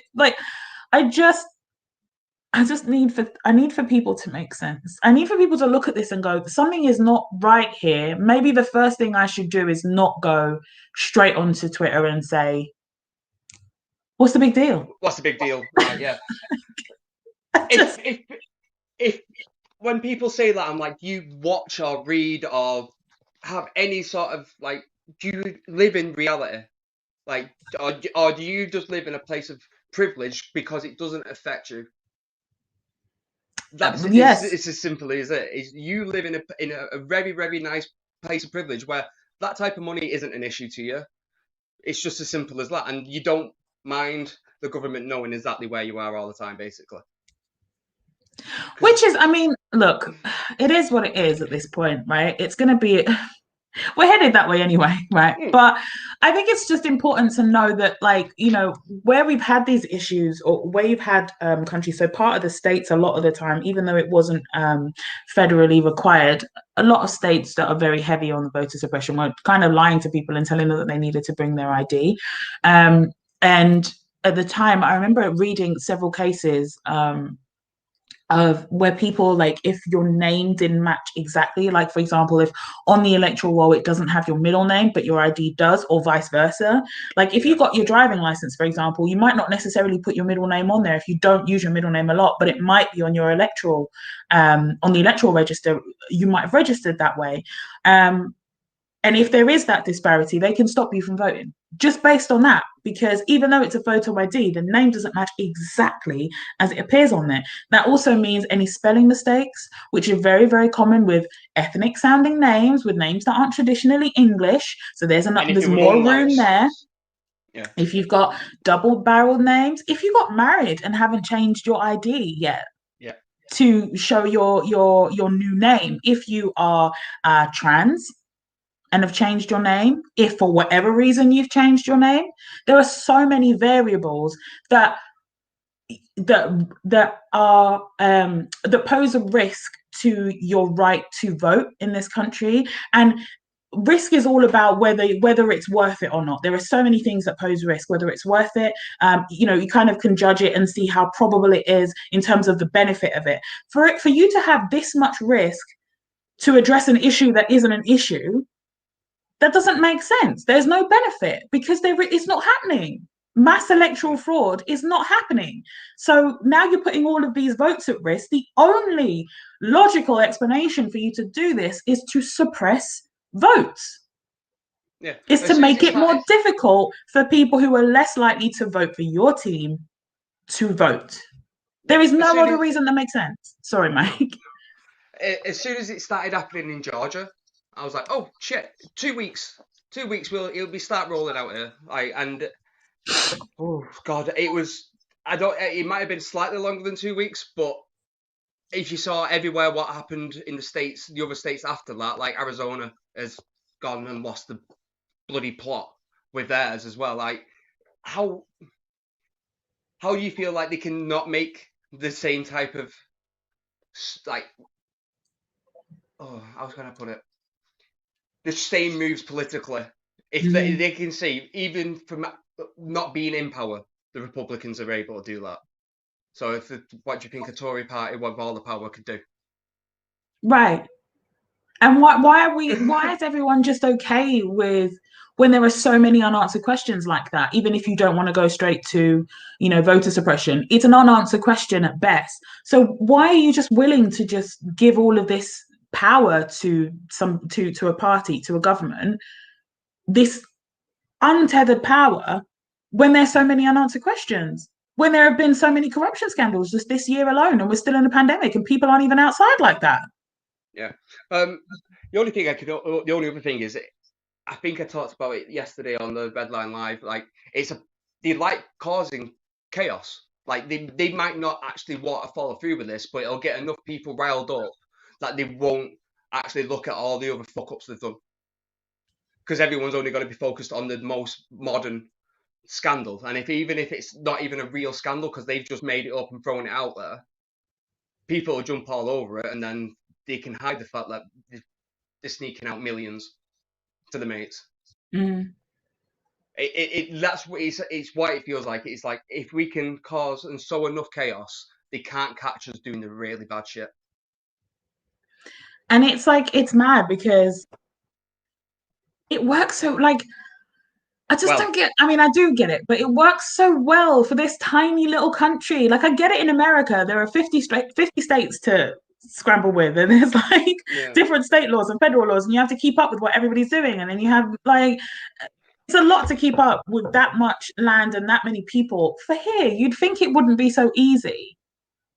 need for people to make sense. I need for people to look at this and go, something is not right here. Maybe the first thing I should do is not go straight onto Twitter and say, what's the big deal? What's the big deal? Right, yeah. If when people say that, I'm like, you watch or read or have any sort of like, do you live in reality? Like, or do you just live in a place of privilege because it doesn't affect you? Yes. It's as simple as it is. You live in a very, very nice place of privilege where that type of money isn't an issue to you. It's just as simple as that, and you don't mind the government knowing exactly where you are all the time, basically. Which is, I mean, look, it is what it is at this point, right? It's going to be, we're headed that way anyway, right? But I think it's just important to know that, like, where we've had these issues or where you've had countries, so part of the states, a lot of the time, even though it wasn't federally required, a lot of states that are very heavy on voter suppression were kind of lying to people and telling them that they needed to bring their ID. And at the time, I remember reading several cases of where people, like, if your name didn't match exactly, like, for example, if on the electoral roll it doesn't have your middle name but your ID does, or vice versa. Like, if you got your driving license, for example, you might not necessarily put your middle name on there if you don't use your middle name a lot, but it might be on your electoral on the electoral register. You might have registered that way, and if there is that disparity, they can stop you from voting just based on that, because even though it's a photo ID, the name doesn't match exactly as it appears on there. That also means any spelling mistakes, which are very, very common with ethnic sounding names, with names that aren't traditionally English. So there's more room there. Yeah. If you've got double-barreled names, if you got married and haven't changed your ID yet, to show your new name, if you are trans and have changed your name, if for whatever reason you've changed your name, there are so many variables that are that pose a risk to your right to vote in this country. And risk is all about whether it's worth it or not. There are so many things that pose risk, whether it's worth it. You kind of can judge it and see how probable it is in terms of the benefit of it. For you to have this much risk to address an issue that isn't an issue, that doesn't make sense. There's no benefit because it's not happening. Mass electoral fraud is not happening. So now you're putting all of these votes at risk. The only logical explanation for you to do this is to suppress votes. Yeah. Is to make it more difficult for people who are less likely to vote for your team to vote. There is no other reason that makes sense. Sorry, Mike. As soon as it started happening in Georgia, I was like, oh shit, 2 weeks. 2 weeks it'll be start rolling out here. Oh god, it was, it might have been slightly longer than 2 weeks, but if you saw everywhere what happened in the other states after that, like Arizona has gone and lost the bloody plot with theirs as well. Like, how do you feel like they can not make the same type of, like, how was going to put it? The same moves politically. If they can see, even from not being in power, the Republicans are able to do that. So what do you think a Tory party with all the power could do? Right. And why is everyone just okay with when there are so many unanswered questions like that, even if you don't want to go straight to, voter suppression? It's an unanswered question at best. So why are you just willing to just give all of this power to a party, to a government, this untethered power, when there's so many unanswered questions, when there have been so many corruption scandals just this year alone, and we're still in a pandemic and people aren't even outside like that? Yeah. The only other thing is, I think I talked about it yesterday on the Red Line Live. Like, they like causing chaos. Like, they might not actually want to follow through with this, but it'll get enough people riled up that they won't actually look at all the other fuck-ups they've done. Because everyone's only going to be focused on the most modern scandal. And even if it's not even a real scandal, because they've just made it up and thrown it out there, people will jump all over it, and then they can hide the fact that they're sneaking out millions to the mates. That's what it's what it feels like. It's like, if we can cause and sow enough chaos, they can't catch us doing the really bad shit. And it's like, it's mad because it works so, like, I don't get, I do get it, but it works so well for this tiny little country. Like, I get it in America, there are 50 states to scramble with, and there's different state laws and federal laws, and you have to keep up with what everybody's doing. And then you have it's a lot to keep up with that much land and that many people. For here, you'd think it wouldn't be so easy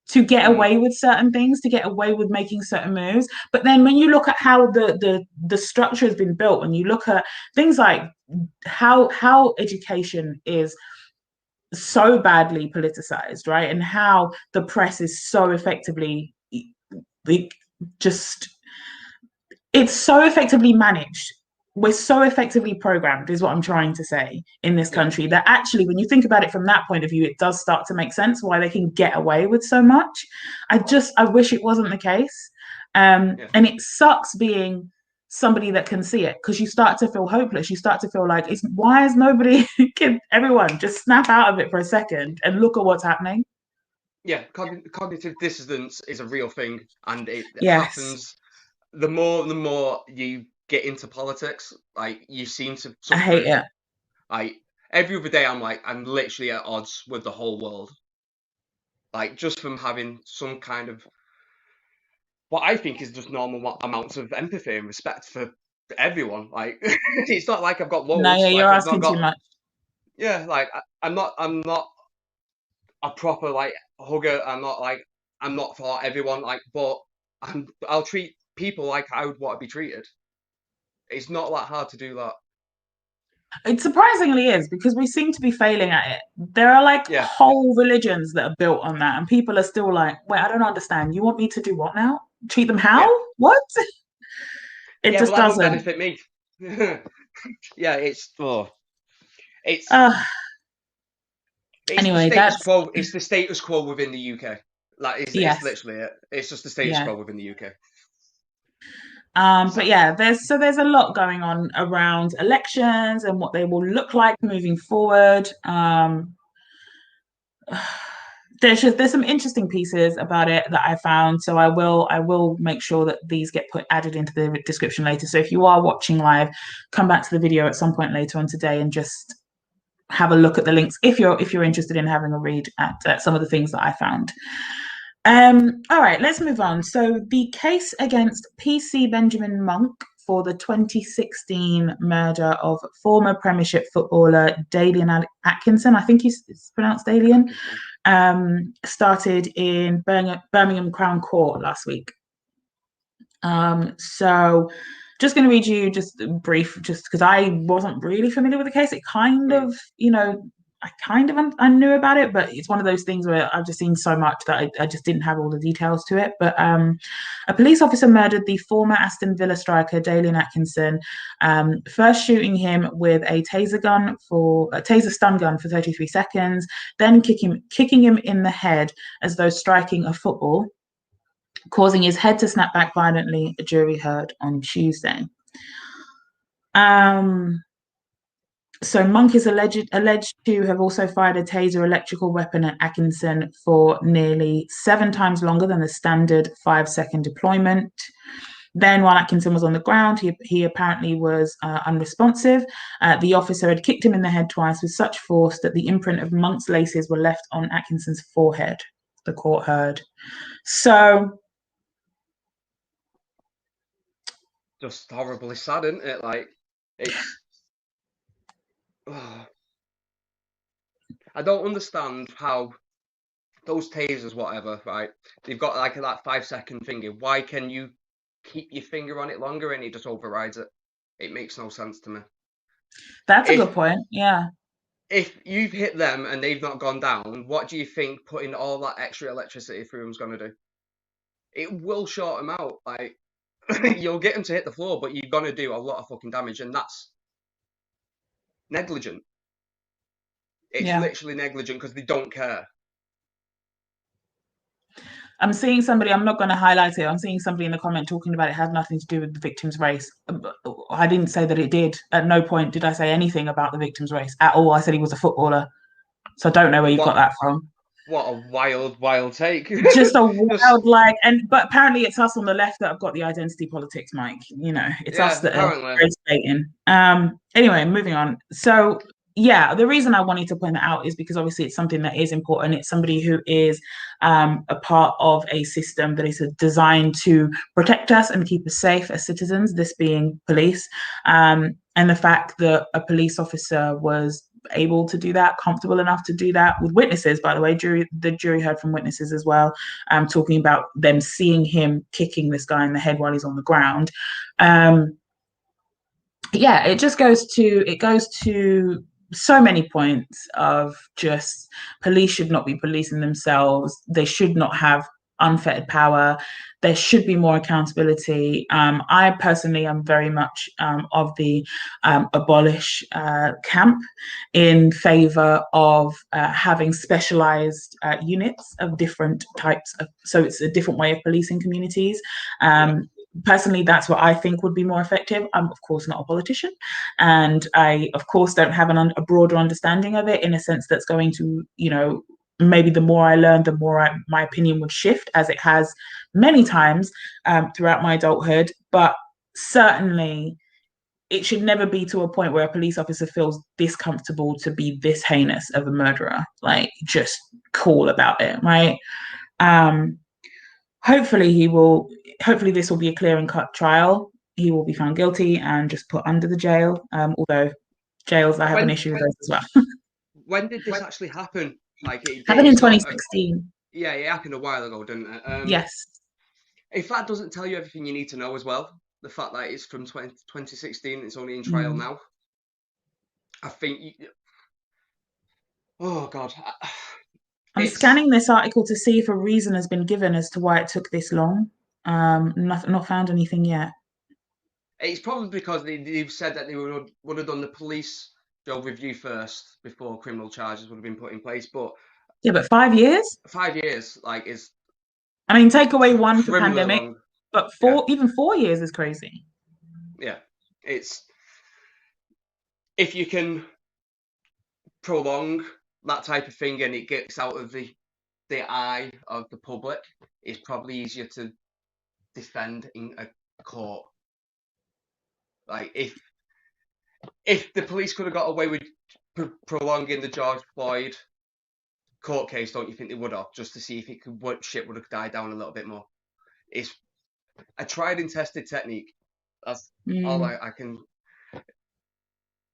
to get away with certain things, to get away with making certain moves. But then when you look at how the structure has been built, and you look at things like how education is so badly politicized, right? And how the press is so effectively it's so effectively managed. We're so effectively programmed, is what I'm trying to say, in this country, that actually, when you think about it from that point of view, it does start to make sense why they can get away with so much. I wish it wasn't the case. And it sucks being somebody that can see it, because you start to feel hopeless. You start to feel like, why is nobody, can everyone just snap out of it for a second and look at what's happening? Yeah, cognitive dissonance is a real thing, and it happens. The more you get into politics, like, you seem to suffer. I hate it. Like, every other day, I'm literally at odds with the whole world. Like, just from having some kind of, what I think is just normal amounts of empathy and respect for everyone. Like, it's not like I've got loads. No, you're asking too much. Yeah, like, I'm not a proper, like, hugger. I'm not for everyone, like, but I'll treat people like I would want to be treated. It's not that hard to do that. It surprisingly is, because we seem to be failing at it. There are whole religions that are built on that, and people are still like, wait, I don't understand. You want me to do what now? Treat them how? Yeah. What? It just doesn't benefit me. It's anyway, it's the status quo within the UK. Like, it's literally it. It's just the status quo within the UK. But yeah, there's a lot going on around elections and what they will look like moving forward. There's some interesting pieces about it that I found, so I will make sure that these get added into the description later. So if you are watching live, come back to the video at some point later on today and just have a look at the links if you're interested in having a read at some of the things that I found. All right, let's move on. So the case against PC Benjamin Monk for the 2016 murder of former Premiership footballer Dalian Atkinson, I think it's pronounced Dalian, started in Birmingham Crown Court last week. So just going to read you just a brief, just because I wasn't really familiar with the case. It kind of, I knew about it, but it's one of those things where I've just seen so much that I just didn't have all the details to it. But a police officer murdered the former Aston Villa striker, Dalian Atkinson, first shooting him with a taser stun gun for 33 seconds, then kicking him in the head as though striking a football, causing his head to snap back violently, a jury heard on Tuesday. So Monk is alleged to have also fired a taser electrical weapon at Atkinson for nearly 7 times longer than the standard 5-second deployment. Then, while Atkinson was on the ground, he apparently was unresponsive. The officer had kicked him in the head twice with such force that the imprint of Monk's laces were left on Atkinson's forehead, the court heard. So, just horribly sad, isn't it? Like, it's... I don't understand how those tasers, whatever, right? They've got like that 5-second finger. Why can you keep your finger on it longer and it just overrides it? It makes no sense to me. That's a good point. Yeah. If you've hit them and they've not gone down, what do you think putting all that extra electricity through them's going to do? It will short them out. Like, you'll get them to hit the floor, but you're going to do a lot of fucking damage, and that's negligent. It's literally negligent because they don't care. I'm seeing somebody, I'm not going to highlight it, I'm seeing somebody in the comment talking about it has nothing to do with the victim's race. I didn't say that it did. At no point did I say anything about the victim's race at all. I said he was a footballer. So I don't know where you got that from. What a wild take. Just a wild, but apparently it's us on the left that have got the identity politics, Mike. You know, it's us that are race baiting. Anyway, moving on. So, yeah, the reason I wanted to point that out is because obviously it's something that is important. It's somebody who is a part of a system that is designed to protect us and keep us safe as citizens, this being police. And the fact that a police officer was able to do that, comfortable enough to do that with witnesses, by the way, the jury heard from witnesses as well, talking about them seeing him kicking this guy in the head while he's on the ground. It just goes to so many points of just police should not be policing themselves. They should not have unfettered power. There should be more accountability. I personally am very much of the abolish camp, in favor of having specialized units of different types of, so it's a different way of policing communities. Personally, that's what I think would be more effective. I'm, of course, not a politician, and I, of course, don't have a broader understanding of it, in a sense that's going to, maybe the more I learn, the more my opinion would shift, as it has many times throughout my adulthood. But certainly, it should never be to a point where a police officer feels this comfortable to be this heinous of a murderer, like just cool about it, right? Hopefully this will be a clear and cut trial. He will be found guilty and just put under the jail. Although jails, I have an issue with those as well. When did this actually happen? Like, it happened in 2016. Yeah, it happened a while ago, didn't it? Yes. If that doesn't tell you everything you need to know as well, the fact that it's from 2016, it's only in trial now. I think... Oh, God. I'm scanning this article to see if a reason has been given as to why it took this long. Not found anything yet. It's probably because they've said that they would have done the police job review first before criminal charges would have been put in place. But yeah, but 5 years? 5 years, like, is... I mean, take away one for pandemic, long. But even 4 years is crazy. Yeah, it's... If you can prolong that type of thing and it gets out of the eye of the public, it's probably easier to defend in a court. Like, if the police could have got away with prolonging the George Floyd court case, don't you think they would have, just to see if shit would have died down a little bit more? It's a tried and tested technique. That's all I can...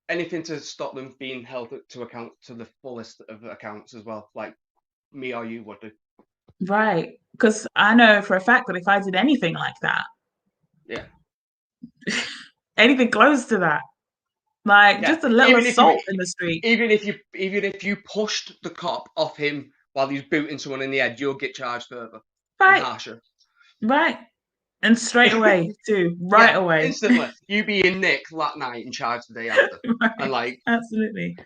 Anything to stop them being held to account to the fullest of accounts as well. Like, me or you would do. Right. Because I know for a fact that if I did anything like that, Yeah. anything close to that, like Yeah. just a little Even if you- assault in the street. Even if you pushed the cop off him while he was booting someone in the head, you'll get charged further and Right. harsher. Right. And straight away too. Right Yeah, away. instantly. You be in Nick that night and charged the day after. Right. And like, Absolutely.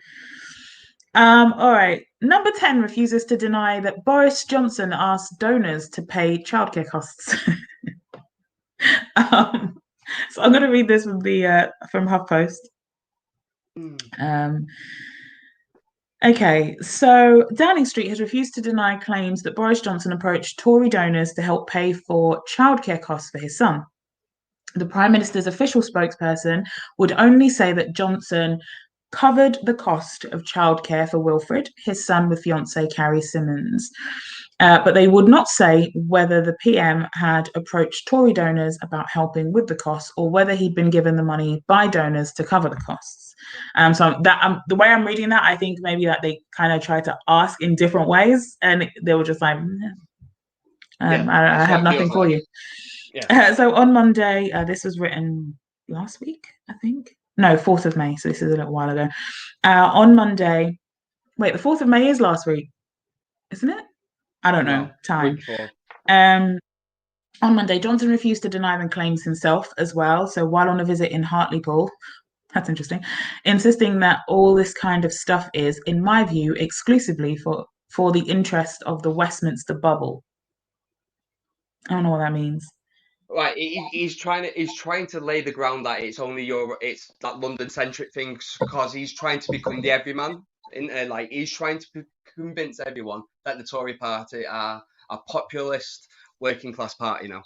All right. Number 10 refuses to deny that Boris Johnson asked donors to pay childcare costs. So I'm going to read this from the from HuffPost. Okay, so Downing Street has refused to deny claims that Boris Johnson approached Tory donors to help pay for childcare costs for his son. The Prime Minister's official spokesperson would only say that Johnson covered the cost of childcare for Wilfred, his son with fiancée Carrie Symonds. But they would not say whether the PM had approached Tory donors about helping with the costs or whether he'd been given the money by donors to cover the costs. So that the way I'm reading that, I think maybe that they kind of tried to ask in different ways, and they were just like, I have nothing for you. Yeah. So on Monday, this was written last week, I think. No, 4th of May. So this is a little while ago. On Monday, wait, the 4th of May is last week, isn't it? I don't know. Time. On Monday, Johnson refused to deny the claims himself as well. So while on a visit in Hartlepool, that's interesting, insisting that all this kind of stuff is, in my view, exclusively for the interest of the Westminster bubble. I don't know what that means. Right, he's trying to lay the ground that it's only it's that London centric thing, because he's trying to become the everyman. Like he's trying to convince everyone that the Tory party are a populist working class party now,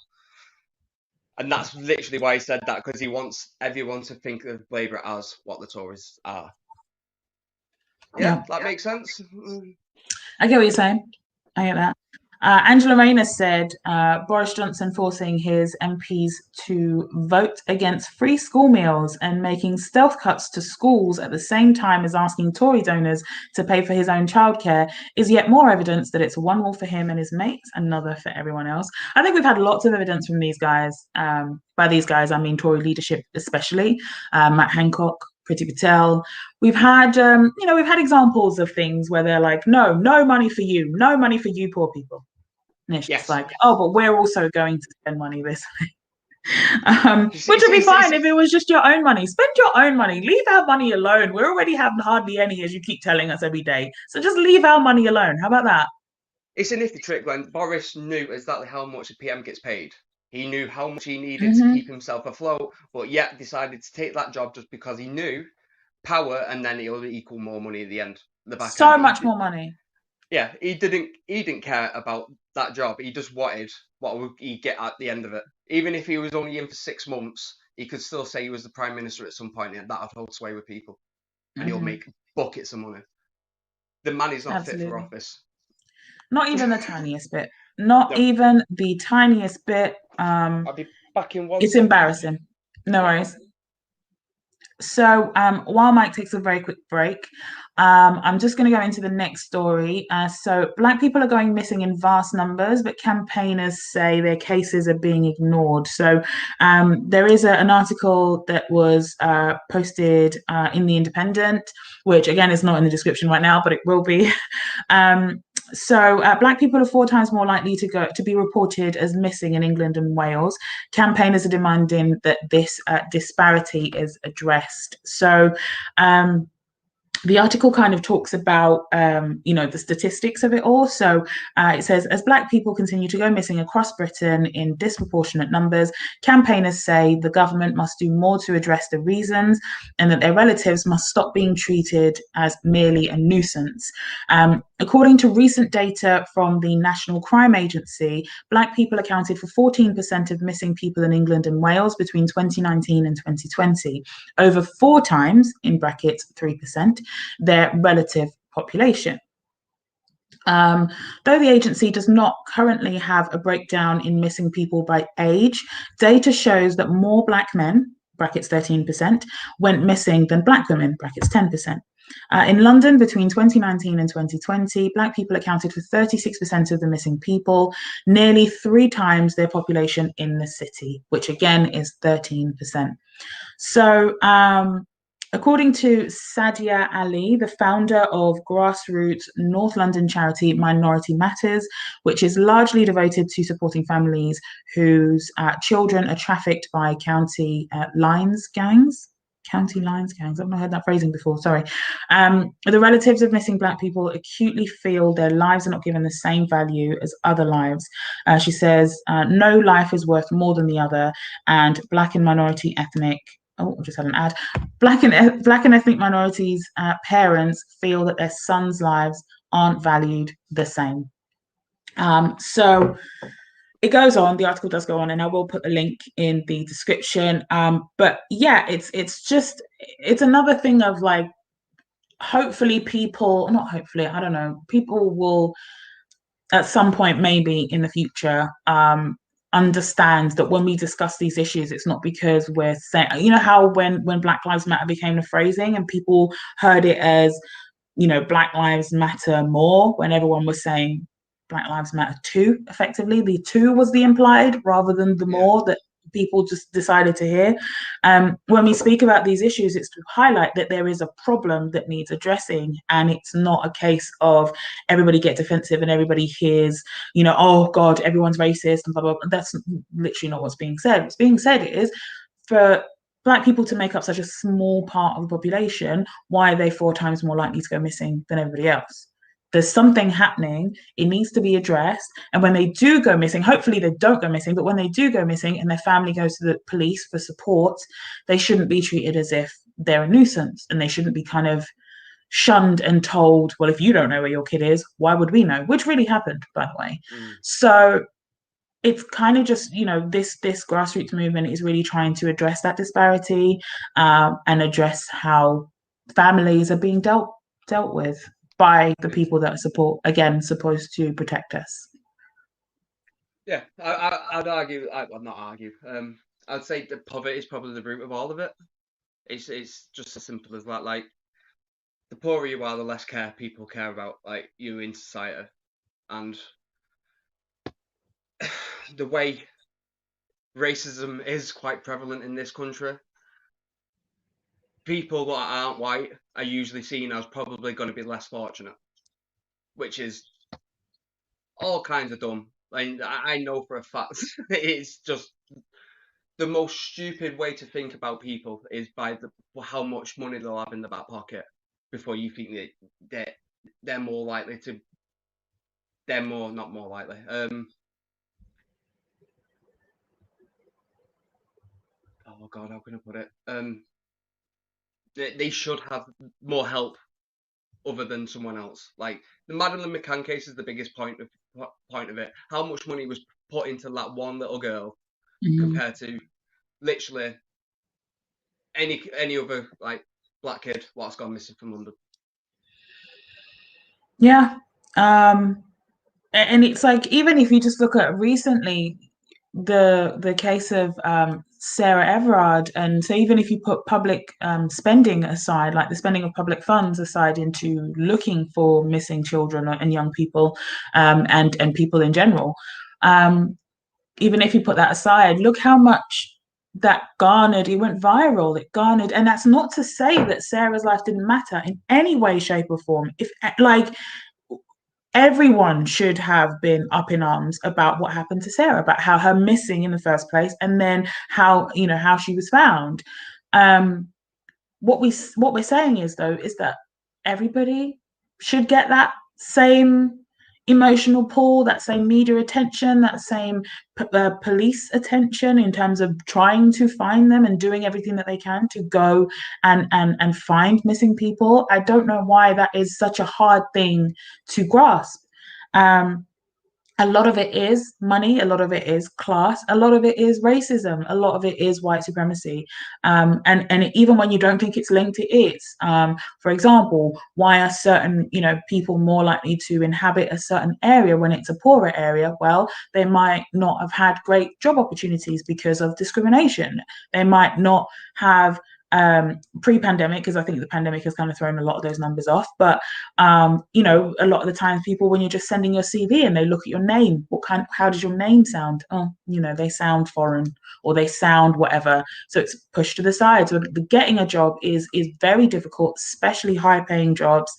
and that's literally why he said that, because he wants everyone to think of Labour as what the Tories are. Yeah, that makes sense. I get what you're saying. I get that. Angela Rayner said Boris Johnson forcing his MPs to vote against free school meals and making stealth cuts to schools at the same time as asking Tory donors to pay for his own childcare is yet more evidence that it's one rule for him and his mates, another for everyone else. I think we've had lots of evidence from these guys. By these guys, I mean Tory leadership, especially Matt Hancock, Priti Patel. We've had, we've had examples of things where they're like, no money for you, poor people. And it's just like, oh, but we're also going to spend money this way. Which would be fine if it was just your own money. Spend your own money. Leave our money alone. We already have hardly any, as you keep telling us every day. So just leave our money alone. How about that? It's a nifty trick when Boris knew exactly how much a PM gets paid. He knew how much he needed to keep himself afloat, but yet decided to take that job just because he knew power, and then it'll equal more money at the end. So much more money. Yeah, he didn't care about that job. He just wanted what would he get at the end of it. Even if he was only in for 6 months, he could still say he was the Prime Minister at some point, and that would hold sway with people. And he'll make buckets of money. The man is not fit for office. Not even the tiniest bit. Not even the tiniest bit. I'll be back in 1 It's second. embarrassing. No worries. So while Mike takes a very quick break, I'm just going to go into the next story. So Black people are going missing in vast numbers, but campaigners say their cases are being ignored. So there is an article that was posted in The Independent, which again is not in the description right now, but it will be. So Black people are 4 times more likely to be reported as missing in England and Wales. Campaigners are demanding that this disparity is addressed. So the article kind of talks about, the statistics of it all. So it says, as Black people continue to go missing across Britain in disproportionate numbers, campaigners say the government must do more to address the reasons and that their relatives must stop being treated as merely a nuisance. According to recent data from the National Crime Agency, Black people accounted for 14% of missing people in England and Wales between 2019 and 2020, over 4 times, in brackets 3%, their relative population. Though the agency does not currently have a breakdown in missing people by age, data shows that more Black men, brackets 13%, went missing than Black women, brackets 10%. In London, between 2019 and 2020, Black people accounted for 36% of the missing people, nearly 3 times their population in the city, which again is 13%. So, according to Sadia Ali, the founder of grassroots North London charity Minority Matters, which is largely devoted to supporting families whose children are trafficked by county lines gangs. County lines gangs. I've not heard that phrasing before. Sorry. The relatives of missing Black people acutely feel their lives are not given the same value as other lives. She says, no life is worth more than the other, and Black and minority ethnic. Oh, I just had an ad. Black and ethnic minorities' parents feel that their sons' lives aren't valued the same. So it goes on. The article does go on, and I will put a link in the description. But yeah, it's another thing of like, hopefully people, not hopefully, I don't know, people will at some point maybe in the future understand that when we discuss these issues, it's not because we're saying, you know, how when Black Lives Matter became the phrasing and people heard it as, you know, Black Lives Matter more, when everyone was saying Black Lives Matter too, effectively. The two was the implied rather than the more that people just decided to hear. When we speak about these issues, it's to highlight that there is a problem that needs addressing, and it's not a case of everybody get defensive and everybody hears, you know, oh God, everyone's racist and blah, blah, blah. That's literally not what's being said. What's being said is, for Black people to make up such a small part of the population, why are they 4 times more likely to go missing than everybody else? There's something happening. It needs to be addressed. And when they do go missing, hopefully they don't go missing, but when they do go missing and their family goes to the police for support, they shouldn't be treated as if they're a nuisance, and they shouldn't be kind of shunned and told, well, if you don't know where your kid is, why would we know? Which really happened, by the way. So it's kind of just, you know, this grassroots movement is really trying to address that disparity and address how families are being dealt with by the people that are supposed to protect us. Yeah, I'd argue. Well, not argue. I'd say that poverty is probably the root of all of it. It's just as simple as that. Like, the poorer you are, the less people care about like you in society, and the way racism is quite prevalent in this country. People that aren't white are usually seen as probably going to be less fortunate, which is all kinds of dumb. Like, I know for a fact it's just the most stupid way to think about people is by how much money they'll have in the back pocket before you think that they're more likely to. They're not more likely. Oh God, how can I put it? They should have more help other than someone else. Like, the Madeleine McCann case is the biggest point of it. How much money was put into that one little girl compared to literally any other like Black kid what's gone missing from London? Yeah. And it's like, even if you just look at recently the case of Sarah Everard, and so even if you put public spending aside, like the spending of public funds aside into looking for missing children and young people and people in general, even if you put that aside, look how much that garnered. It went viral. It garnered, and that's not to say that Sarah's life didn't matter in any way, shape, or form. If like, everyone should have been up in arms about what happened to Sarah, about how her missing in the first place, and then how she was found. What we're saying is, though, is that everybody should get that same emotional pull, that same media attention, that same police attention, in terms of trying to find them and doing everything that they can to go and find missing people. I don't know why that is such a hard thing to grasp. A lot of it is money, a lot of it is class, a lot of it is racism, a lot of it is white supremacy. And even when you don't think it's linked, it is. For example, why are certain people more likely to inhabit a certain area when it's a poorer area? Well, they might not have had great job opportunities because of discrimination. They might not have pre-pandemic, because I think the pandemic has kind of thrown a lot of those numbers off. But you know, a lot of the times people, when you're just sending your CV and they look at your name, how does your name sound? Oh, you know, they sound foreign, or they sound whatever. So it's pushed to the side. So getting a job is very difficult, especially high-paying jobs.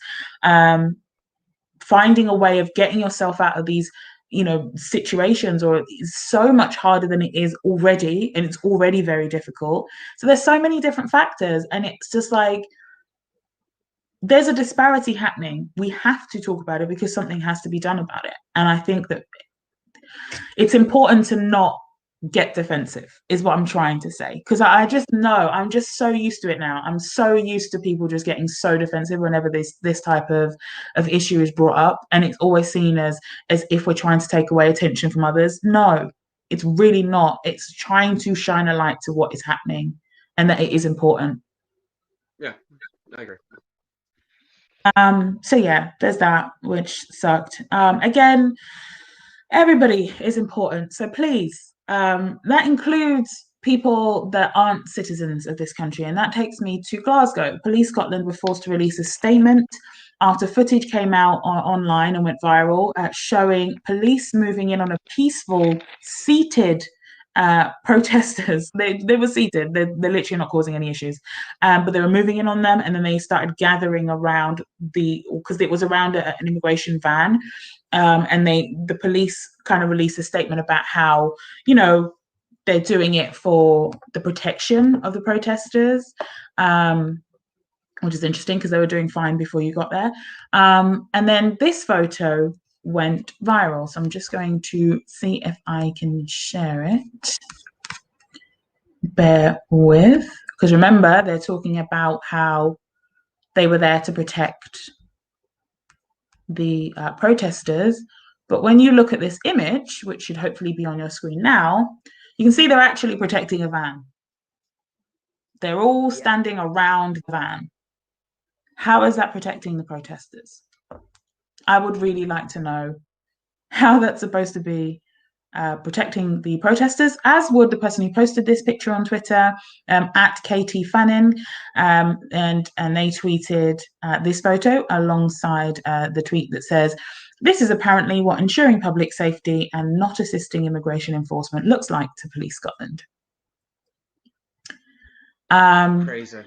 Finding a way of getting yourself out of these, you know, situations, or it's so much harder than it is already, and it's already very difficult. So there's so many different factors, and it's just like there's a disparity happening. We have to talk about it because something has to be done about it. And I think that it's important to not get defensive, is what I'm trying to say, because I just know, I'm just so used to it now. I'm so used to people just getting so defensive whenever this type of issue is brought up, and it's always seen as if we're trying to take away attention from others. No, it's really not. It's trying to shine a light to what is happening, and that it is important. Yeah, I agree. So yeah, there's that, which sucked. Again, everybody is important, so please, that includes people that aren't citizens of this country. And that takes me to Glasgow. Police Scotland were forced to release a statement after footage came out online and went viral, showing police moving in on a peaceful, seated protesters. They were seated. They're literally not causing any issues, but they were moving in on them, and then they started gathering around because it was around an immigration van. And the police kind of released a statement about how, you know, they're doing it for the protection of the protesters, which is interesting because they were doing fine before you got there. And then this photo went viral. So I'm just going to see if I can share it. Bear with, because remember, they're talking about how they were there to protect the protesters. But when you look at this image, which should hopefully be on your screen now, you can see they're actually protecting a van. They're all standing around the van. How is that protecting the protesters? I would really like to know how that's supposed to be protecting the protesters, as would the person who posted this picture on Twitter, at Katie Fannin, and they tweeted this photo alongside the tweet that says, "This is apparently what ensuring public safety and not assisting immigration enforcement looks like to Police Scotland." Crazy.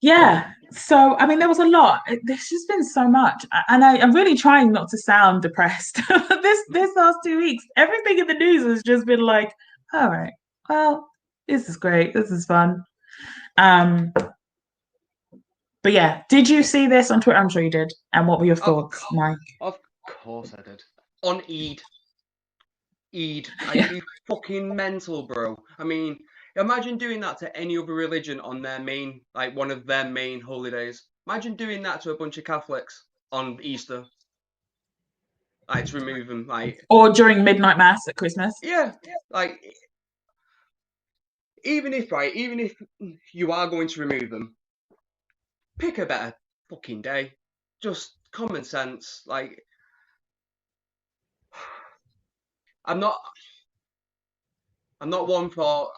Yeah. So, I mean, there was a lot. There's just been so much. And I'm really trying not to sound depressed. this last 2 weeks, everything in the news has just been like, all right, well, this is great. This is fun. But yeah, did you see this on Twitter? I'm sure you did. And what were your thoughts, Mike? Of course I did. On Eid. Are you fucking mental, bro? I mean, imagine doing that to any other religion on their main, like one of their main holidays. Imagine doing that to a bunch of Catholics on Easter. Like, to remove them, like... Or during midnight mass at Christmas. Yeah, like... Even if you are going to remove them, pick a better fucking day. Just common sense, like... I'm not one for...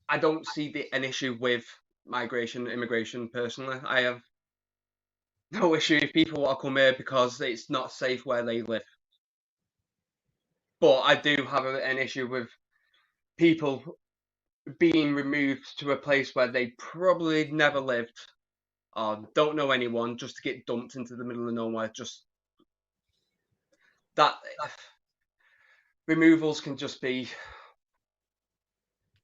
I don't see an issue with immigration personally. I have no issue if people want to come here because it's not safe where they live. But I do have an issue with people being removed to a place where they probably never lived or don't know anyone, just to get dumped into the middle of nowhere. Just that removals can just be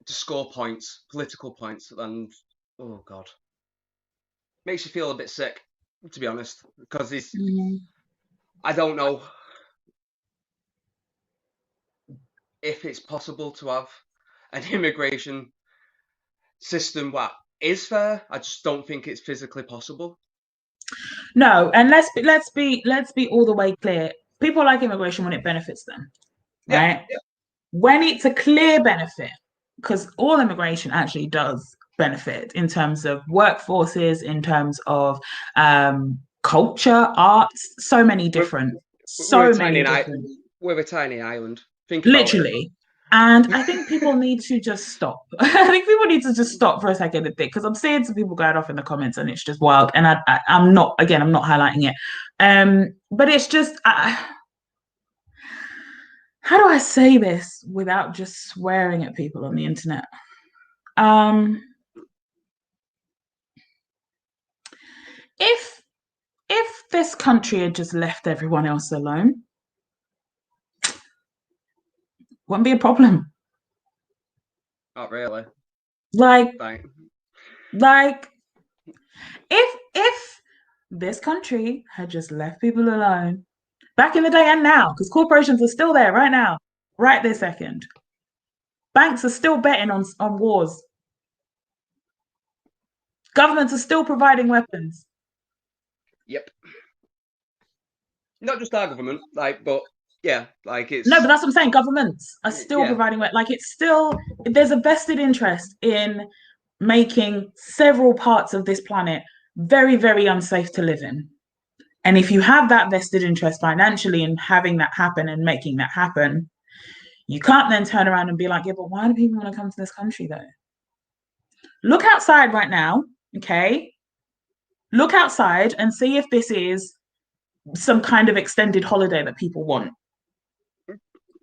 to score points, political points, and oh god, makes you feel a bit sick, to be honest, because I don't know if it's possible to have an immigration system that is fair. I just don't think it's physically possible. No, and let's be all the way clear. People like immigration when it benefits them, right? Yeah. When it's a clear benefit, because all immigration actually does benefit in terms of workforces, in terms of culture, arts, so many different. We're a tiny island. Think about literally. it. And I think people need to just stop. I think people need to just stop for a second and think, because I'm seeing some people going off in the comments and it's just wild. And I'm not highlighting it. But it's just, how do I say this without just swearing at people on the internet? If this country had just left everyone else alone, wouldn't be a problem. Not really. Like if this country had just left people alone back in the day and now, because corporations are still there right now, right this second. Banks are still betting on wars. Governments are still providing weapons. Yep. Not just our government, but yeah, it's... No, but that's what I'm saying. Governments are still providing it's still, there's a vested interest in making several parts of this planet very, very unsafe to live in. And if you have that vested interest financially in having that happen and making that happen, you can't then turn around and be like, yeah, but why do people want to come to this country though? Look outside right now, okay? Look outside and see if this is some kind of extended holiday that people want.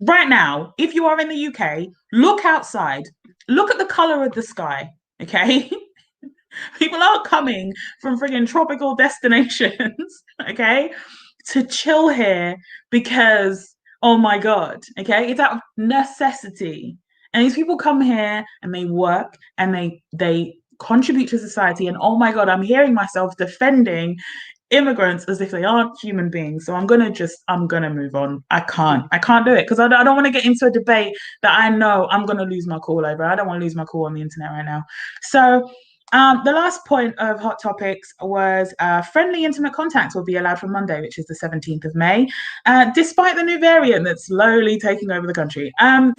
Right now, if you are in the UK, look outside, look at the color of the sky, okay? People are coming from friggin' tropical destinations, okay, to chill here because, oh my God, okay, it's out of necessity. And these people come here and they work and they contribute to society. And oh my God, I'm hearing myself defending immigrants as if they aren't human beings. So I'm gonna move on. I can't do it because I don't want to get into a debate that I know I'm gonna lose my cool over. I don't want to lose my cool on the internet right now. So the last point of Hot Topics was friendly intimate contacts will be allowed from Monday, which is the 17th of May, despite the new variant that's slowly taking over the country. Wind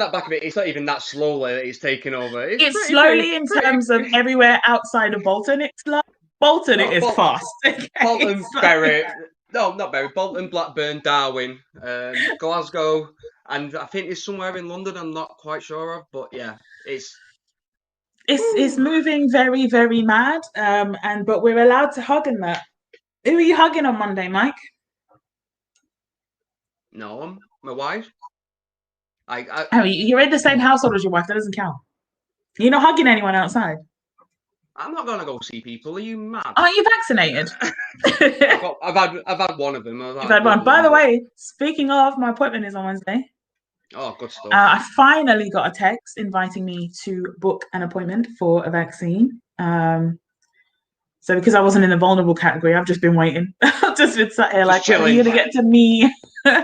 that back a bit. It's not even that slowly that it's taken over. It's slowly in terms of everywhere outside of Bolton. It's like Bolton, it is fast. Okay? Bolton, Bury. No, not Bury. Bolton, Blackburn, Darwin, Glasgow, and I think it's somewhere in London. I'm not quite sure of, but yeah, it's moving very, very mad. But we're allowed to hug in that. Who are you hugging on Monday, Mike? No one. My wife. You're in the same household as your wife. That doesn't count. You're not hugging anyone outside. I'm not gonna go see people. Are you mad? Aren't you vaccinated? I've had one of them. You've had one. By the way, speaking of, my appointment is on Wednesday. Oh, good stuff. I finally got a text inviting me to book an appointment for a vaccine. So because I wasn't in the vulnerable category, I've just been waiting. I've just been sat here like, are you gonna get to me? So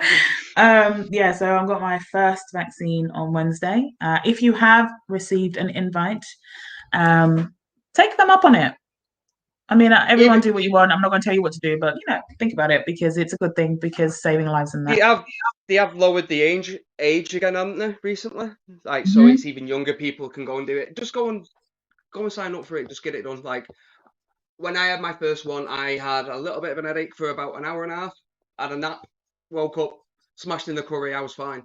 I've got my first vaccine on Wednesday. If you have received an invite, take them up on it. I mean, everyone do what you want. I'm not going to tell you what to do, but think about it because it's a good thing because saving lives in that. They have lowered the age again, haven't they, recently? So it's even younger people can go and do it. Just go and sign up for it. Just get it done. When I had my first one, I had a little bit of an headache for about an hour and a half. Had a nap, woke up, smashed in the curry. I was fine.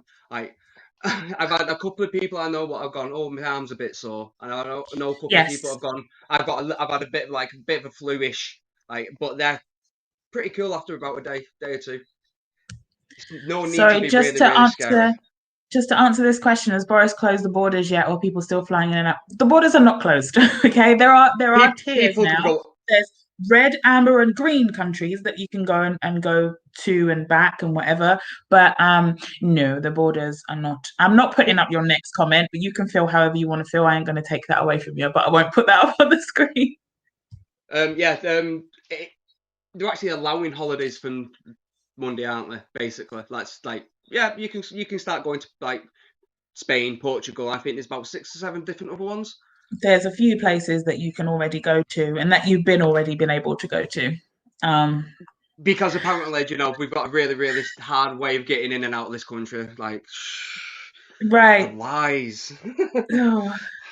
I've had a couple of people I know what have gone, oh, my arm's a bit sore, and I know a couple of people have gone, I've had a bit of a flu-ish, but they're pretty cool after about a day or two. No need to be really scary. Just to answer this question, has Boris closed the borders yet, or people still flying in and out? The borders are not closed. Okay, there are tiers now. There's red, amber, and green countries that you can go and go to and back and whatever. But no, the borders are not. I'm not putting up your next comment, but you can feel however you want to feel. I ain't going to take that away from you, but I won't put that up on the screen. They're actually allowing holidays from Monday, aren't they? Basically, you can start going to Spain, Portugal. I think there's about 6 or 7 different other ones. There's a few places that you can already go to and that you've already been able to go to. Because apparently, we've got a really, really hard way of getting in and out of this country. Right. The lies.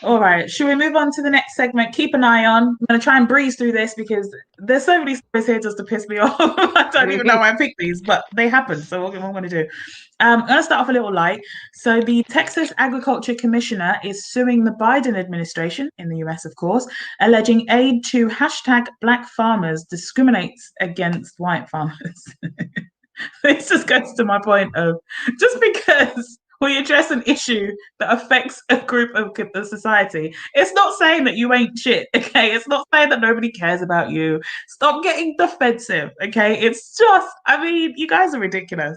All right. Should we move on to the next segment? Keep an eye on. I'm going to try and breeze through this because there's so many stories here just to piss me off. I don't even know why I picked these, but they happen. So what am I going to do? I'm going to start off a little light. So the Texas Agriculture Commissioner is suing the Biden administration in the US, of course, alleging aid to hashtag Black farmers discriminates against white farmers. This just goes to my point of just because we address an issue that affects a group of the society, it's not saying that you ain't shit, okay? It's not saying that nobody cares about you. Stop getting defensive, okay? It's just, I mean, you guys are ridiculous.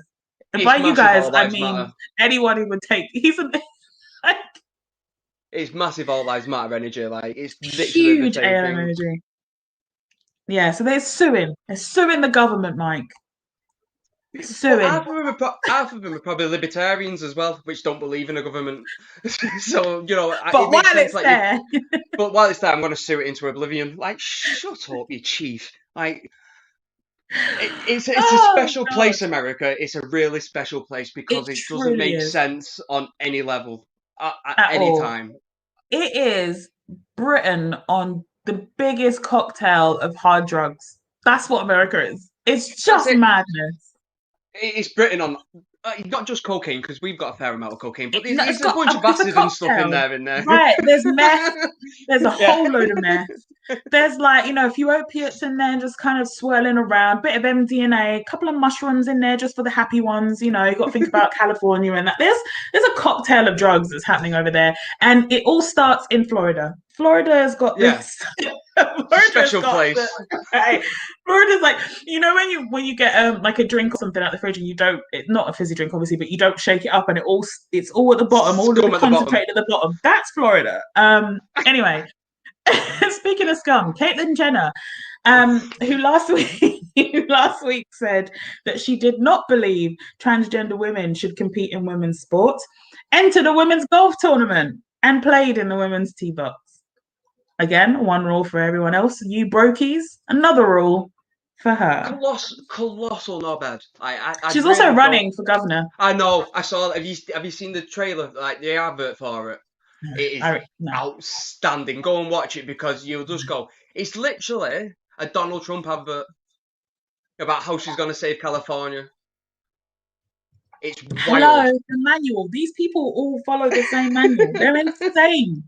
And by you guys, I mean anyone who would take. Like, it's massive all lives matter energy. Like it's huge ALM energy. Yeah, so they're suing. They're suing the government, Mike. Suing. Half of them are probably libertarians as well, which don't believe in a government. So you know, but while it's there, but while it's there, I'm going to sue it into oblivion. Like, shut up, you chief. Like, it's a special place, America. It's a really special place because it doesn't make sense on any level at any time. It is Britain on the biggest cocktail of hard drugs. That's what America is. It's just madness. It's Britain on not just cocaine, because we've got a fair amount of cocaine, but there's a bunch of acid and stuff in there. Right, there's meth. There's a whole load of meth. There's like, a few opiates in there just kind of swirling around, bit of MDMA, a couple of mushrooms in there just for the happy ones. You got to think about California and that. There's a cocktail of drugs that's happening over there. And it all starts in Florida. Florida has got this special place. Florida's like, when you get like a drink or something out the fridge and it's not a fizzy drink obviously, but you don't shake it up and it's all at the bottom, all of the concentrate at the bottom. That's Florida. Anyway, speaking of scum, Caitlyn Jenner, who last week said that she did not believe transgender women should compete in women's sports, entered a women's golf tournament and played in the women's tee box. Again, one rule for everyone else. You brokies, another rule for her. Colossal knobhead. She's really also running for governor. I know. I saw. Have you seen the trailer? Like the advert for it? It is outstanding. Go and watch it because you'll just go. It's literally a Donald Trump advert about how she's going to save California. It's wild. Hello, the manual. These people all follow the same manual. They're insane.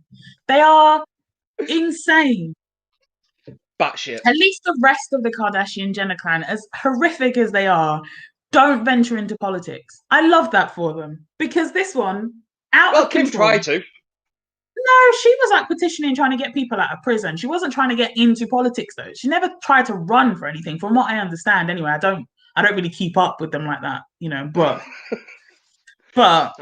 They are insane. Batshit. At least the rest of the Kardashian Jenner clan, as horrific as they are, don't venture into politics. I love that for them because this one of Kim control. tried to. No, she was like petitioning, trying to get people out of prison. She wasn't trying to get into politics though. She never tried to run for anything, from what I understand. Anyway, I don't really keep up with them like that, but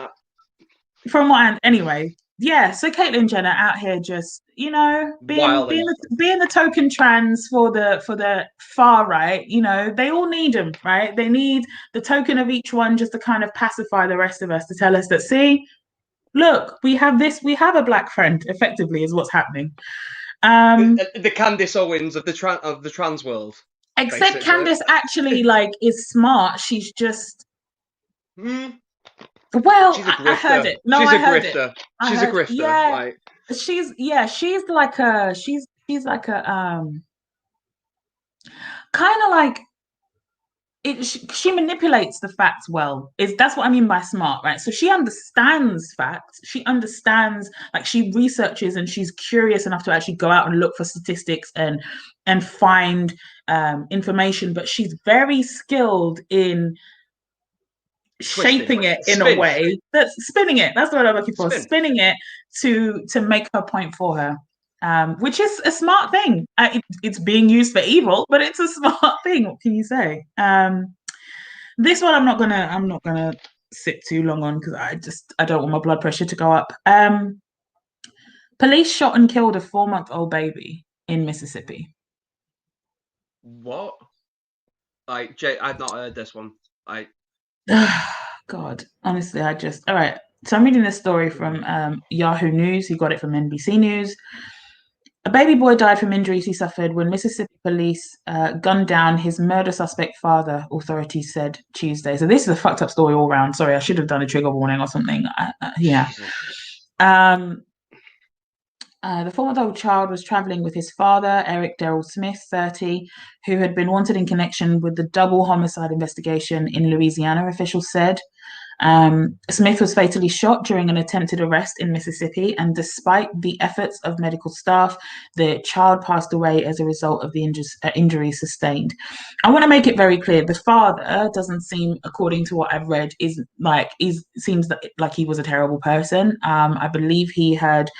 from what anyway. Yeah, so Caitlyn Jenner out here just, being the token trans for the far right, they all need them, right? They need the token of each one just to kind of pacify the rest of us, to tell us that, see, look, we have a black friend, effectively, is what's happening. The Candace Owens of the trans world. Except basically. Candace actually is smart. She's just Well, I heard it. No, I heard it. She's a grifter. Yeah, she's like a kind of like it. She manipulates the facts well. That's what I mean by smart, right? So she understands facts. She understands, she researches, and she's curious enough to actually go out and look for statistics and find information. But she's very skilled in shaping it in a way that's spinning it. That's what I'm looking for. Spinning it to make her point for her, which is a smart thing. It's being used for evil, but it's a smart thing. What can you say? This one I'm not gonna sit too long on because I don't want my blood pressure to go up. Police shot and killed a 4-month-old baby in Mississippi. What? Jay, I've not heard this one. God, honestly, all right. So I'm reading this story from Yahoo News. He got it from NBC News. A baby boy died from injuries he suffered when Mississippi police gunned down his murder suspect father, authorities said Tuesday. So this is a fucked up story all around. Sorry, I should have done a trigger warning or something. Yeah. The 4-month-old child was traveling with his father, Eric Daryl Smith, 30, who had been wanted in connection with the double homicide investigation in Louisiana, officials said. Smith was fatally shot during an attempted arrest in Mississippi, and despite the efforts of medical staff, the child passed away as a result of the injuries sustained. I want to make it very clear: the father doesn't seem, according to what I've read, seems like he was a terrible person. I believe he had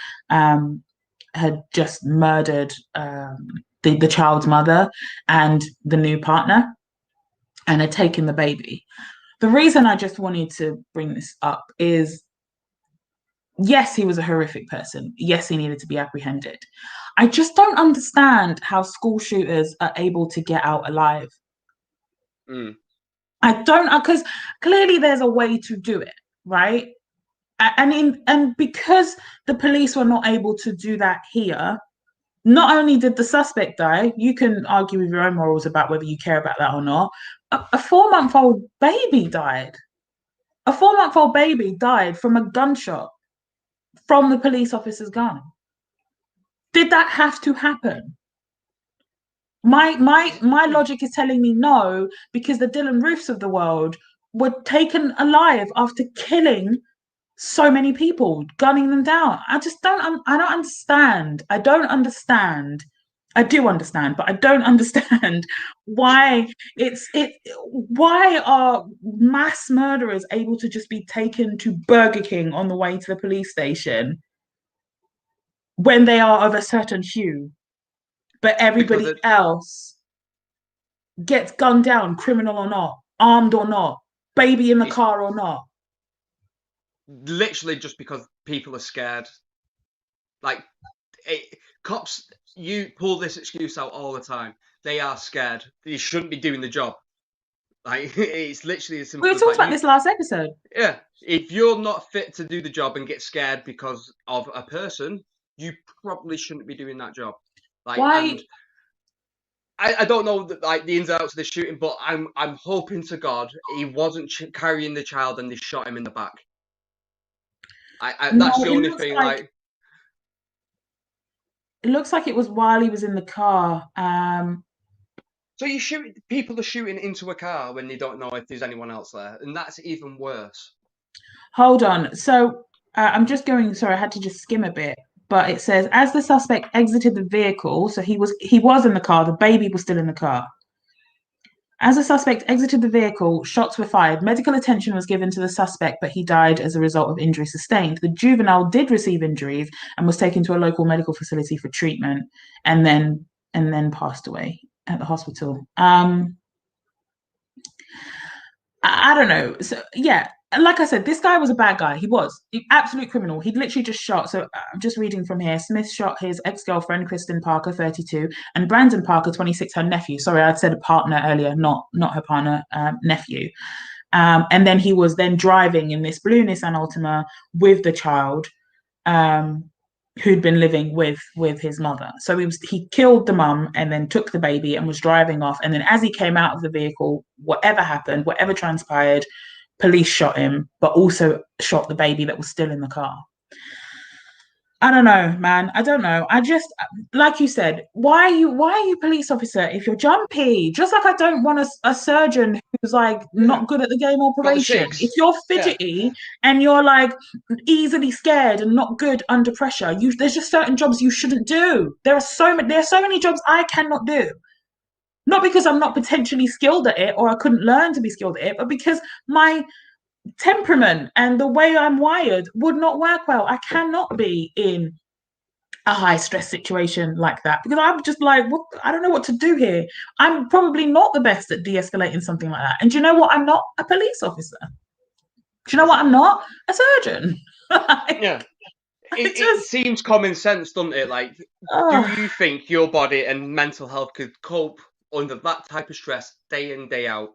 just murdered the child's mother and the new partner, and had taken the baby. The reason I just wanted to bring this up is, yes, he was a horrific person. Yes, he needed to be apprehended. I just don't understand how school shooters are able to get out alive. I don't, because clearly there's a way to do it, right? And because the police were not able to do that here, not only did the suspect die, you can argue with your own morals about whether you care about that or not, a 4-month-old baby died. A 4-month-old baby died from a gunshot from the police officer's gun. Did that have to happen? My logic is telling me no, because the Dylan Roofs of the world were taken alive after killing so many people, gunning them down. I don't understand. I don't understand. I do understand, but I don't understand why why are mass murderers able to just be taken to Burger King on the way to the police station when they are of a certain hue, but everybody else gets gunned down, criminal or not, armed or not, baby in the car or not. Literally just because people are scared. Like, cops, you pull this excuse out all the time. They are scared. They shouldn't be doing the job. Like, it's literally as simple We as talked about this last episode. Yeah. If you're not fit to do the job and get scared because of a person, you probably shouldn't be doing that job. Like, why? And I don't know the ins and outs of the shooting, but I'm hoping to God he wasn't carrying the child and they shot him in the back. That's the only thing. Like, it looks like it was while he was in the car. So people are shooting into a car when they don't know if there's anyone else there, and that's even worse. Hold on. So I'm just going. Sorry, I had to just skim a bit. But it says, as the suspect exited the vehicle, so he was in the car. The baby was still in the car. As the suspect exited the vehicle, shots were fired. Medical attention was given to the suspect, but he died as a result of injuries sustained. The juvenile did receive injuries and was taken to a local medical facility for treatment, and then passed away at the hospital. I don't know. So yeah, like I said, this guy was a bad guy. He was an absolute criminal. He'd literally just shot. So I'm just reading from here. Smith shot his ex-girlfriend, Kristen Parker, 32, and Brandon Parker, 26, her nephew. Sorry, I said a partner earlier, not her partner, nephew. And then he was then driving in this blue Nissan Altima with the child, who'd been living with his mother. So he killed the mum and then took the baby and was driving off. And then as he came out of the vehicle, whatever happened, whatever transpired, police shot him, but also shot the baby that was still in the car. I don't know, man. I don't know. I just, like you said, why are you police officer if you're jumpy? Just like I don't want a surgeon who's like not good at the game operation. If you're fidgety and you're like easily scared and not good under pressure, there's just certain jobs you shouldn't do. There are so many jobs I cannot do. Not because I'm not potentially skilled at it or I couldn't learn to be skilled at it, but because my temperament and the way I'm wired would not work well. I cannot be in a high stress situation like that because I'm just like, I don't know what to do here. I'm probably not the best at de-escalating something like that. And do you know what? I'm not a police officer. Do you know what? I'm not a surgeon. Yeah. It seems common sense, doesn't it? Like, do you think your body and mental health could cope under that type of stress day in, day out?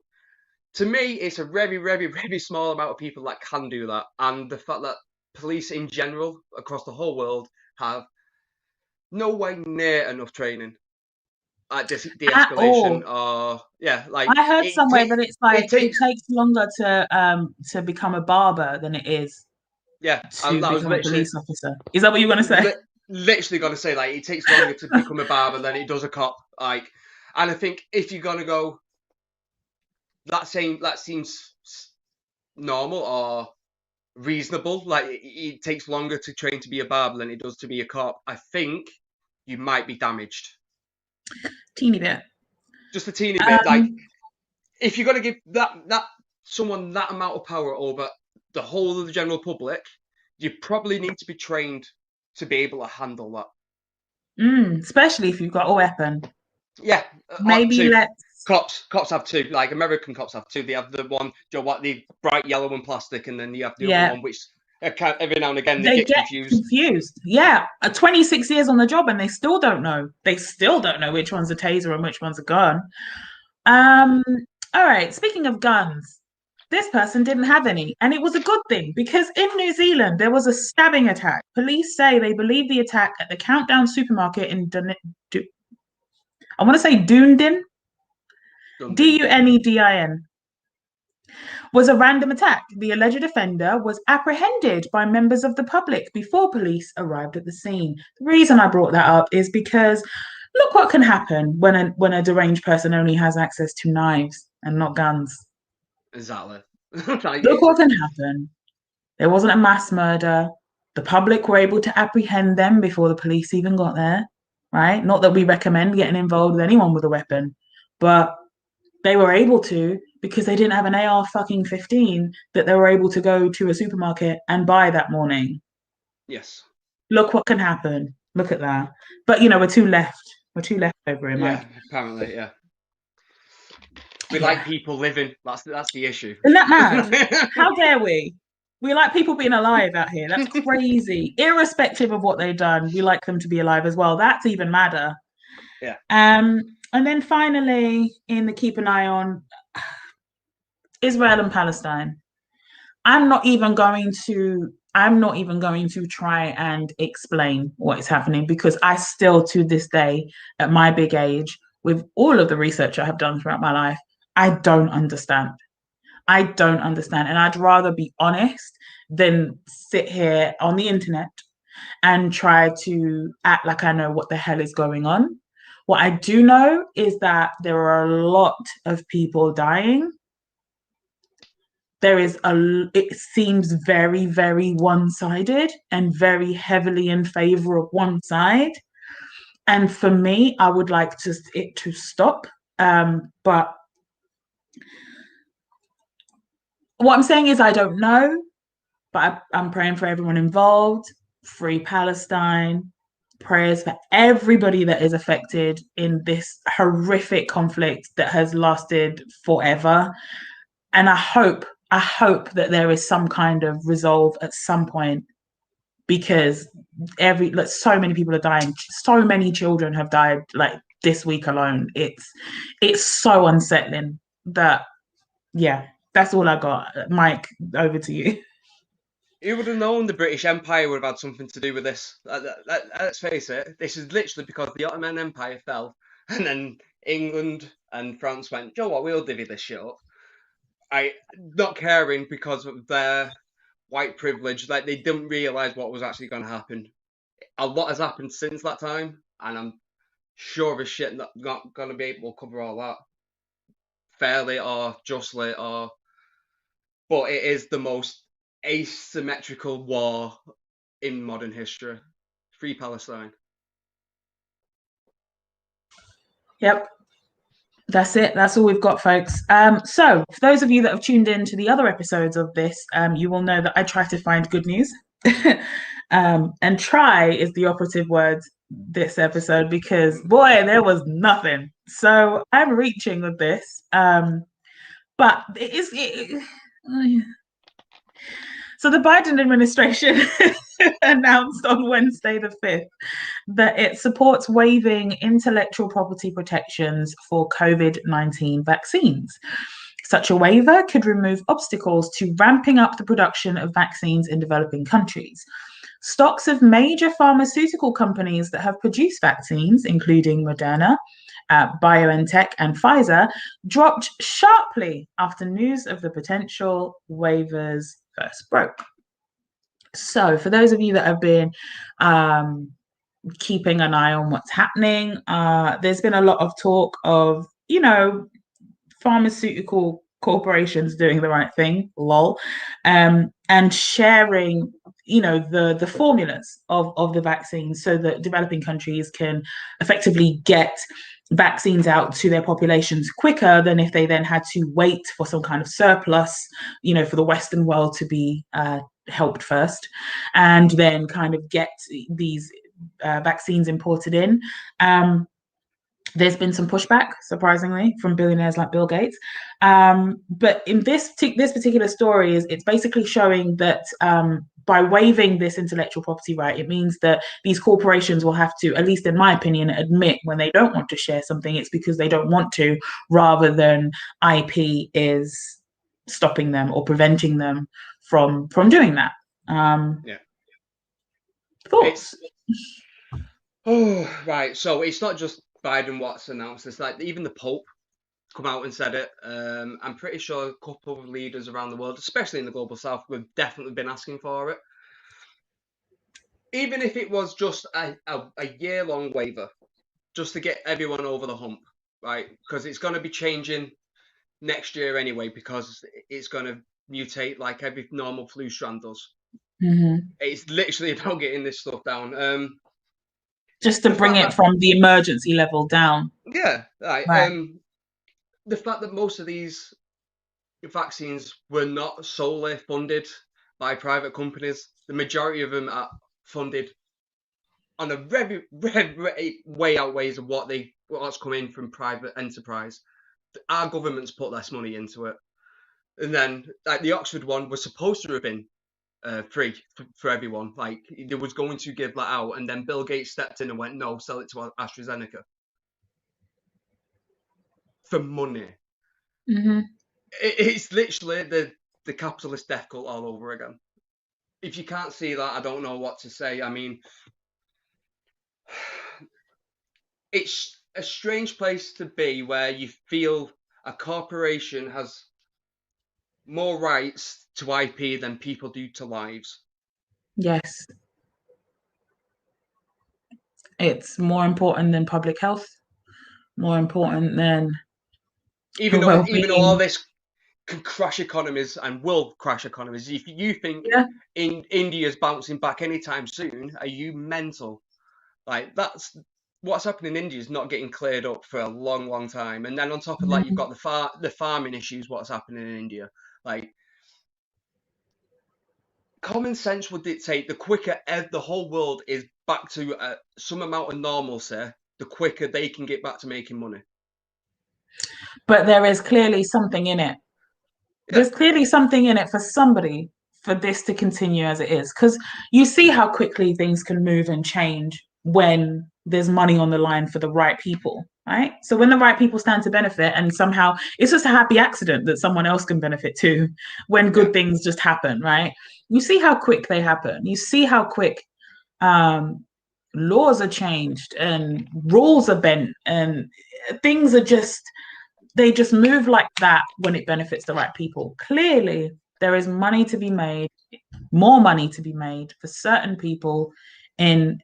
To me, it's a very, very, very small amount of people that can do that. And the fact that police in general, across the whole world, have nowhere near enough training at de-escalation. Or I heard somewhere that it's like it takes longer to become a barber than it is to become a police officer. Is that what you're going to say? literally going to say, like, it takes longer to become a barber than it does a cop. Like, and I think if you're going to go, that seems normal or reasonable. Like, it takes longer to train to be a barber than it does to be a cop. I think you might be damaged. Teeny bit. Just a teeny bit. Like, if you're going to give that someone that amount of power over the whole of the general public, you probably need to be trained to be able to handle that. Especially if you've got a weapon. Yeah. Maybe two. let's... Cops have two. Like, American cops have two. They have the one, the bright yellow and plastic, and then you have the other one, which every now and again they get confused. Yeah. 26 years on the job and they still don't know. They still don't know which one's a taser and which one's a gun. All right. Speaking of guns, this person didn't have any. And it was a good thing because in New Zealand, there was a stabbing attack. Police say they believe the attack at the Countdown supermarket in I want to say Dunedin. Dunedin was a random attack. The alleged offender was apprehended by members of the public before police arrived at the scene. The reason I brought that up is because look what can happen when a deranged person only has access to knives and not guns. Exactly. Look what can happen. There wasn't a mass murder. The public were able to apprehend them before the police even got there, right? Not that we recommend getting involved with anyone with a weapon, but they were able to because they didn't have an AR-15 that they were able to go to a supermarket and buy that morning. Yes. Look what can happen. Look at that. But, we're too left. We're too left over in Mike. Apparently, yeah. We like people living. That's the issue. Isn't that mad? How dare we? We like people being alive out here. That's crazy. Irrespective of what they've done, we like them to be alive as well. That's even madder. Yeah. And then finally, in the keep an eye on, Israel and Palestine. I'm not even going to try and explain what is happening because I still, to this day, at my big age, with all of the research I have done throughout my life, I don't understand. And I'd rather be honest than sit here on the internet and try to act like I know what the hell is going on. What I do know is that there are a lot of people dying. It seems very, very one-sided and very heavily in favor of one side. And for me, I would like it to stop. But what I'm saying is I don't know, but I'm praying for everyone involved. Free Palestine. Prayers for everybody that is affected in this horrific conflict that has lasted forever. And I hope that there is some kind of resolve at some point because so many people are dying. So many children have died like this week alone. It's so unsettling that, yeah, that's all I got. Mike, over to you. Who would have known the British Empire would have had something to do with this? Let's face it, this is literally because the Ottoman Empire fell and then England and France went, Joe, what, we'll divvy this shit up. Not caring because of their white privilege, like they didn't realise what was actually going to happen. A lot has happened since that time, and I'm sure as shit not going to be able to cover all that fairly or justly, but it is the most asymmetrical war in modern history. Free Palestine. Yep. That's it. That's all we've got, folks. So for those of you that have tuned in to the other episodes of this, you will know that I try to find good news. And try is the operative word this episode because, boy, there was nothing. So I'm reaching with this. But so the Biden administration announced on Wednesday the 5th that it supports waiving intellectual property protections for COVID-19 vaccines. Such a waiver could remove obstacles to ramping up the production of vaccines in developing countries. Stocks of major pharmaceutical companies that have produced vaccines, including Moderna, BioNTech, and Pfizer, dropped sharply after news of the potential waivers first broke. So for those of you that have been keeping an eye on what's happening. There's been a lot of talk of, you know, pharmaceutical corporations doing the right thing, lol, and sharing, you know, the formulas of the vaccines so that developing countries can effectively get vaccines out to their populations quicker than if they then had to wait for some kind of surplus, you know, for the Western world to be helped first, and then kind of get these vaccines imported in. There's been some pushback, surprisingly, from billionaires like Bill Gates. But in this particular story, it's basically showing that by waiving this intellectual property right, it means that these corporations will have to, at least in my opinion, admit when they don't want to share something, it's because they don't want to, rather than IP is stopping them or preventing them from doing that. Thoughts? Oh, right. So it's not just Biden what's announced. It's like even the Pope come out and said it. I'm pretty sure a couple of leaders around the world, especially in the global south, have definitely been asking for it. Even if it was just a year-long waiver, just to get everyone over the hump, right? Because it's going to be changing next year anyway, because it's going to mutate like every normal flu strand does. It's literally about getting this stuff down. Just to bring it from the emergency level down. Yeah, right. The fact that most of these vaccines were not solely funded by private companies, the majority of them are funded on a very, very way outweighs of what's come in from private enterprise. Our government's put less money into it. And then like the Oxford one was supposed to have been free for everyone. Like they was going to give that out, and then Bill Gates stepped in and went, "No, sell it to AstraZeneca for money." It's literally the capitalist death cult all over again. If you can't see that, I don't know what to say. I mean, it's a strange place to be where you feel a corporation has more rights to IP than people do to lives. Yes. It's more important than public health, more important than even though all this can crash economies and will crash economies. If you think India's bouncing back anytime soon, are you mental? Like that's what's happening in India is not getting cleared up for a long, long time. And then on top of that, you've got the farming issues. What's happening in India? Like common sense would dictate the quicker the whole world is back to some amount of normalcy, the quicker they can get back to making money. But there is clearly something in it. There's clearly something in it for somebody for this to continue as it is, because you see how quickly things can move and change when there's money on the line for the right people, right? So when the right people stand to benefit, and somehow it's just a happy accident that someone else can benefit too, when good things just happen, right? You see how quick they happen. You see how quick laws are changed and rules are bent and things are just, they just move like that when it benefits the right people. Clearly, there is money to be made, more money to be made for certain people in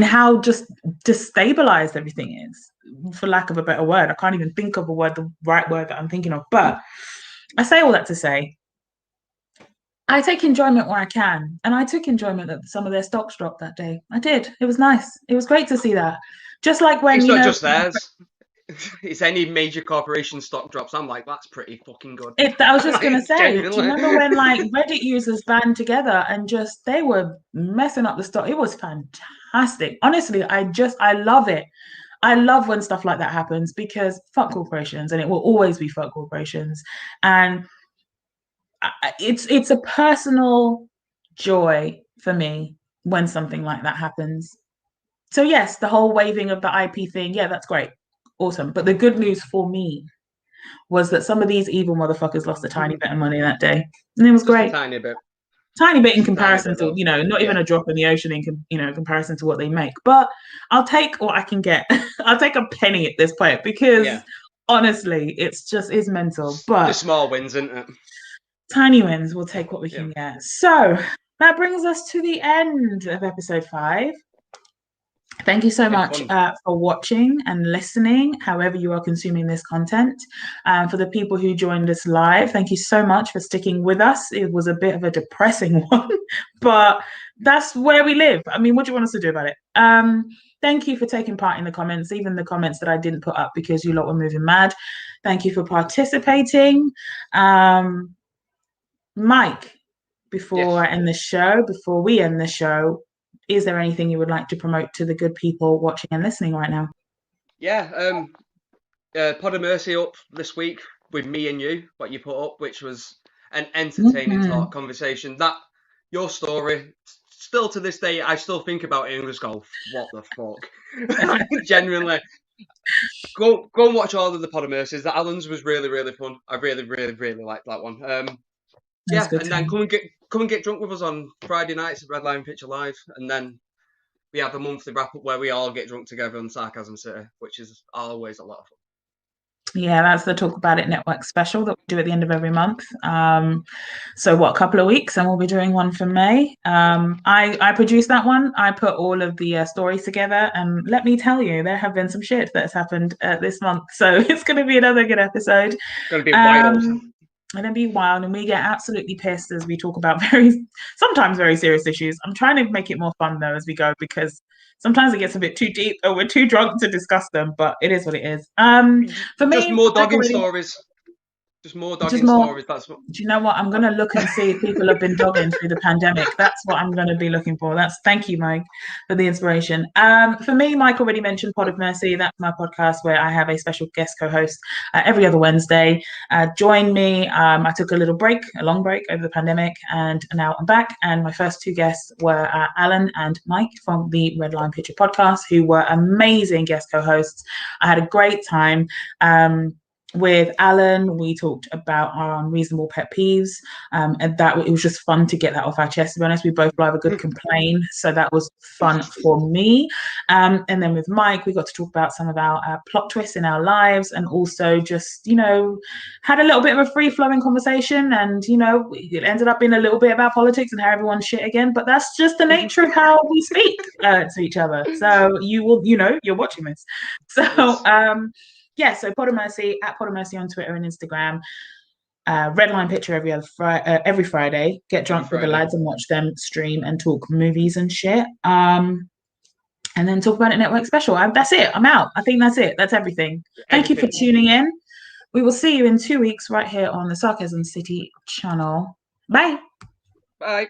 how just destabilized everything is, for lack of a better word. I can't even think of the right word that I'm thinking of. But I say all that to say, I take enjoyment where I can, and I took enjoyment that some of their stocks dropped that day. I did. It was nice. It was great to see that. Just like when it's not just theirs. It's any major corporation stock drops. I'm like, that's pretty fucking good. I was just going to say, do you remember when like Reddit users band together and just, they were messing up the stock? It was fantastic. Honestly, I love it. I love when stuff like that happens, because fuck corporations, and it will always be fuck corporations. And it's a personal joy for me when something like that happens. So yes, the whole waving of the IP thing, yeah, that's great. Awesome. But the good news for me was that some of these evil motherfuckers lost a tiny bit of money that day. And it was great. Just a tiny bit. Tiny bit in comparison to, you know, not even a drop in the ocean in comparison to what they make. But I'll take what I can get. I'll take a penny at this point, because honestly, it's mental. But the small wins, isn't it? Tiny wins, we'll take what we can get. So that brings us to the end of episode 5. Thank you so much for watching and listening, however you are consuming this content. For the people who joined us live, thank you so much for sticking with us. It was a bit of a depressing one, but that's where we live. I mean, what do you want us to do about it? Thank you for taking part in the comments, even the comments that I didn't put up because you lot were moving mad. Thank you for participating. Mike, before I end the show, before we end the show, is there anything you would like to promote to the good people watching and listening right now? Yeah, Pod of Mercy up this week with me and you, what you put up, which was an entertaining talk conversation. That your story, still to this day, I still think about it and just go, what the fuck? Genuinely. Go and watch all of the Pod of Mercies. The Alan's was really, really fun. I really, really, really liked that one. Yeah, and then come and get drunk with us on Friday nights at Red Line Picture Live, and then we have a monthly wrap up where we all get drunk together on Sarcasm City, which is always a lot of fun. Yeah, that's the Talk About It Network special that we do at the end of every month. So a couple of weeks, and we'll be doing one for May. I produced that one. I put all of the stories together, and let me tell you, there have been some shit that's happened this month. So it's going to be another good episode. It's going to be wild. And it'd be wild, and we get absolutely pissed as we talk about sometimes very serious issues. I'm trying to make it more fun though as we go, because sometimes it gets a bit too deep or we're too drunk to discuss them, but it is what it is. For me, just more dogging stories. Just more dogging stories. That's what. Do you know what? I'm going to look and see if people have been dogging through the pandemic. That's what I'm going to be looking for. Thank you, Mike, for the inspiration. For me, Mike already mentioned Pod of Mercy. That's my podcast where I have a special guest co-host every other Wednesday. Join me. I took a long break over the pandemic, and now I'm back. And my first 2 guests were Alan and Mike from the Red Line Picture podcast, who were amazing guest co-hosts. I had a great time. With Alan, we talked about our unreasonable pet peeves, and it was just fun to get that off our chest. To be honest, we both love a good complaint, so that was fun for me. And then with Mike, we got to talk about some of our plot twists in our lives, and also just, had a little bit of a free-flowing conversation, and it ended up being a little bit about politics and how everyone's shit again. But that's just the nature of how we speak to each other. So you will, you're watching this. So. So Pod of Mercy, at Pod of Mercy on Twitter and Instagram. Red Line Picture every Friday. Get drunk with the lads and watch them stream and talk movies and shit. And then Talk About It Network special. That's it. I'm out. I think that's it. That's everything. Thank you for tuning in. We will see you in 2 weeks right here on the Sarcasm City channel. Bye. Bye.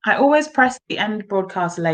I always press the end broadcast later.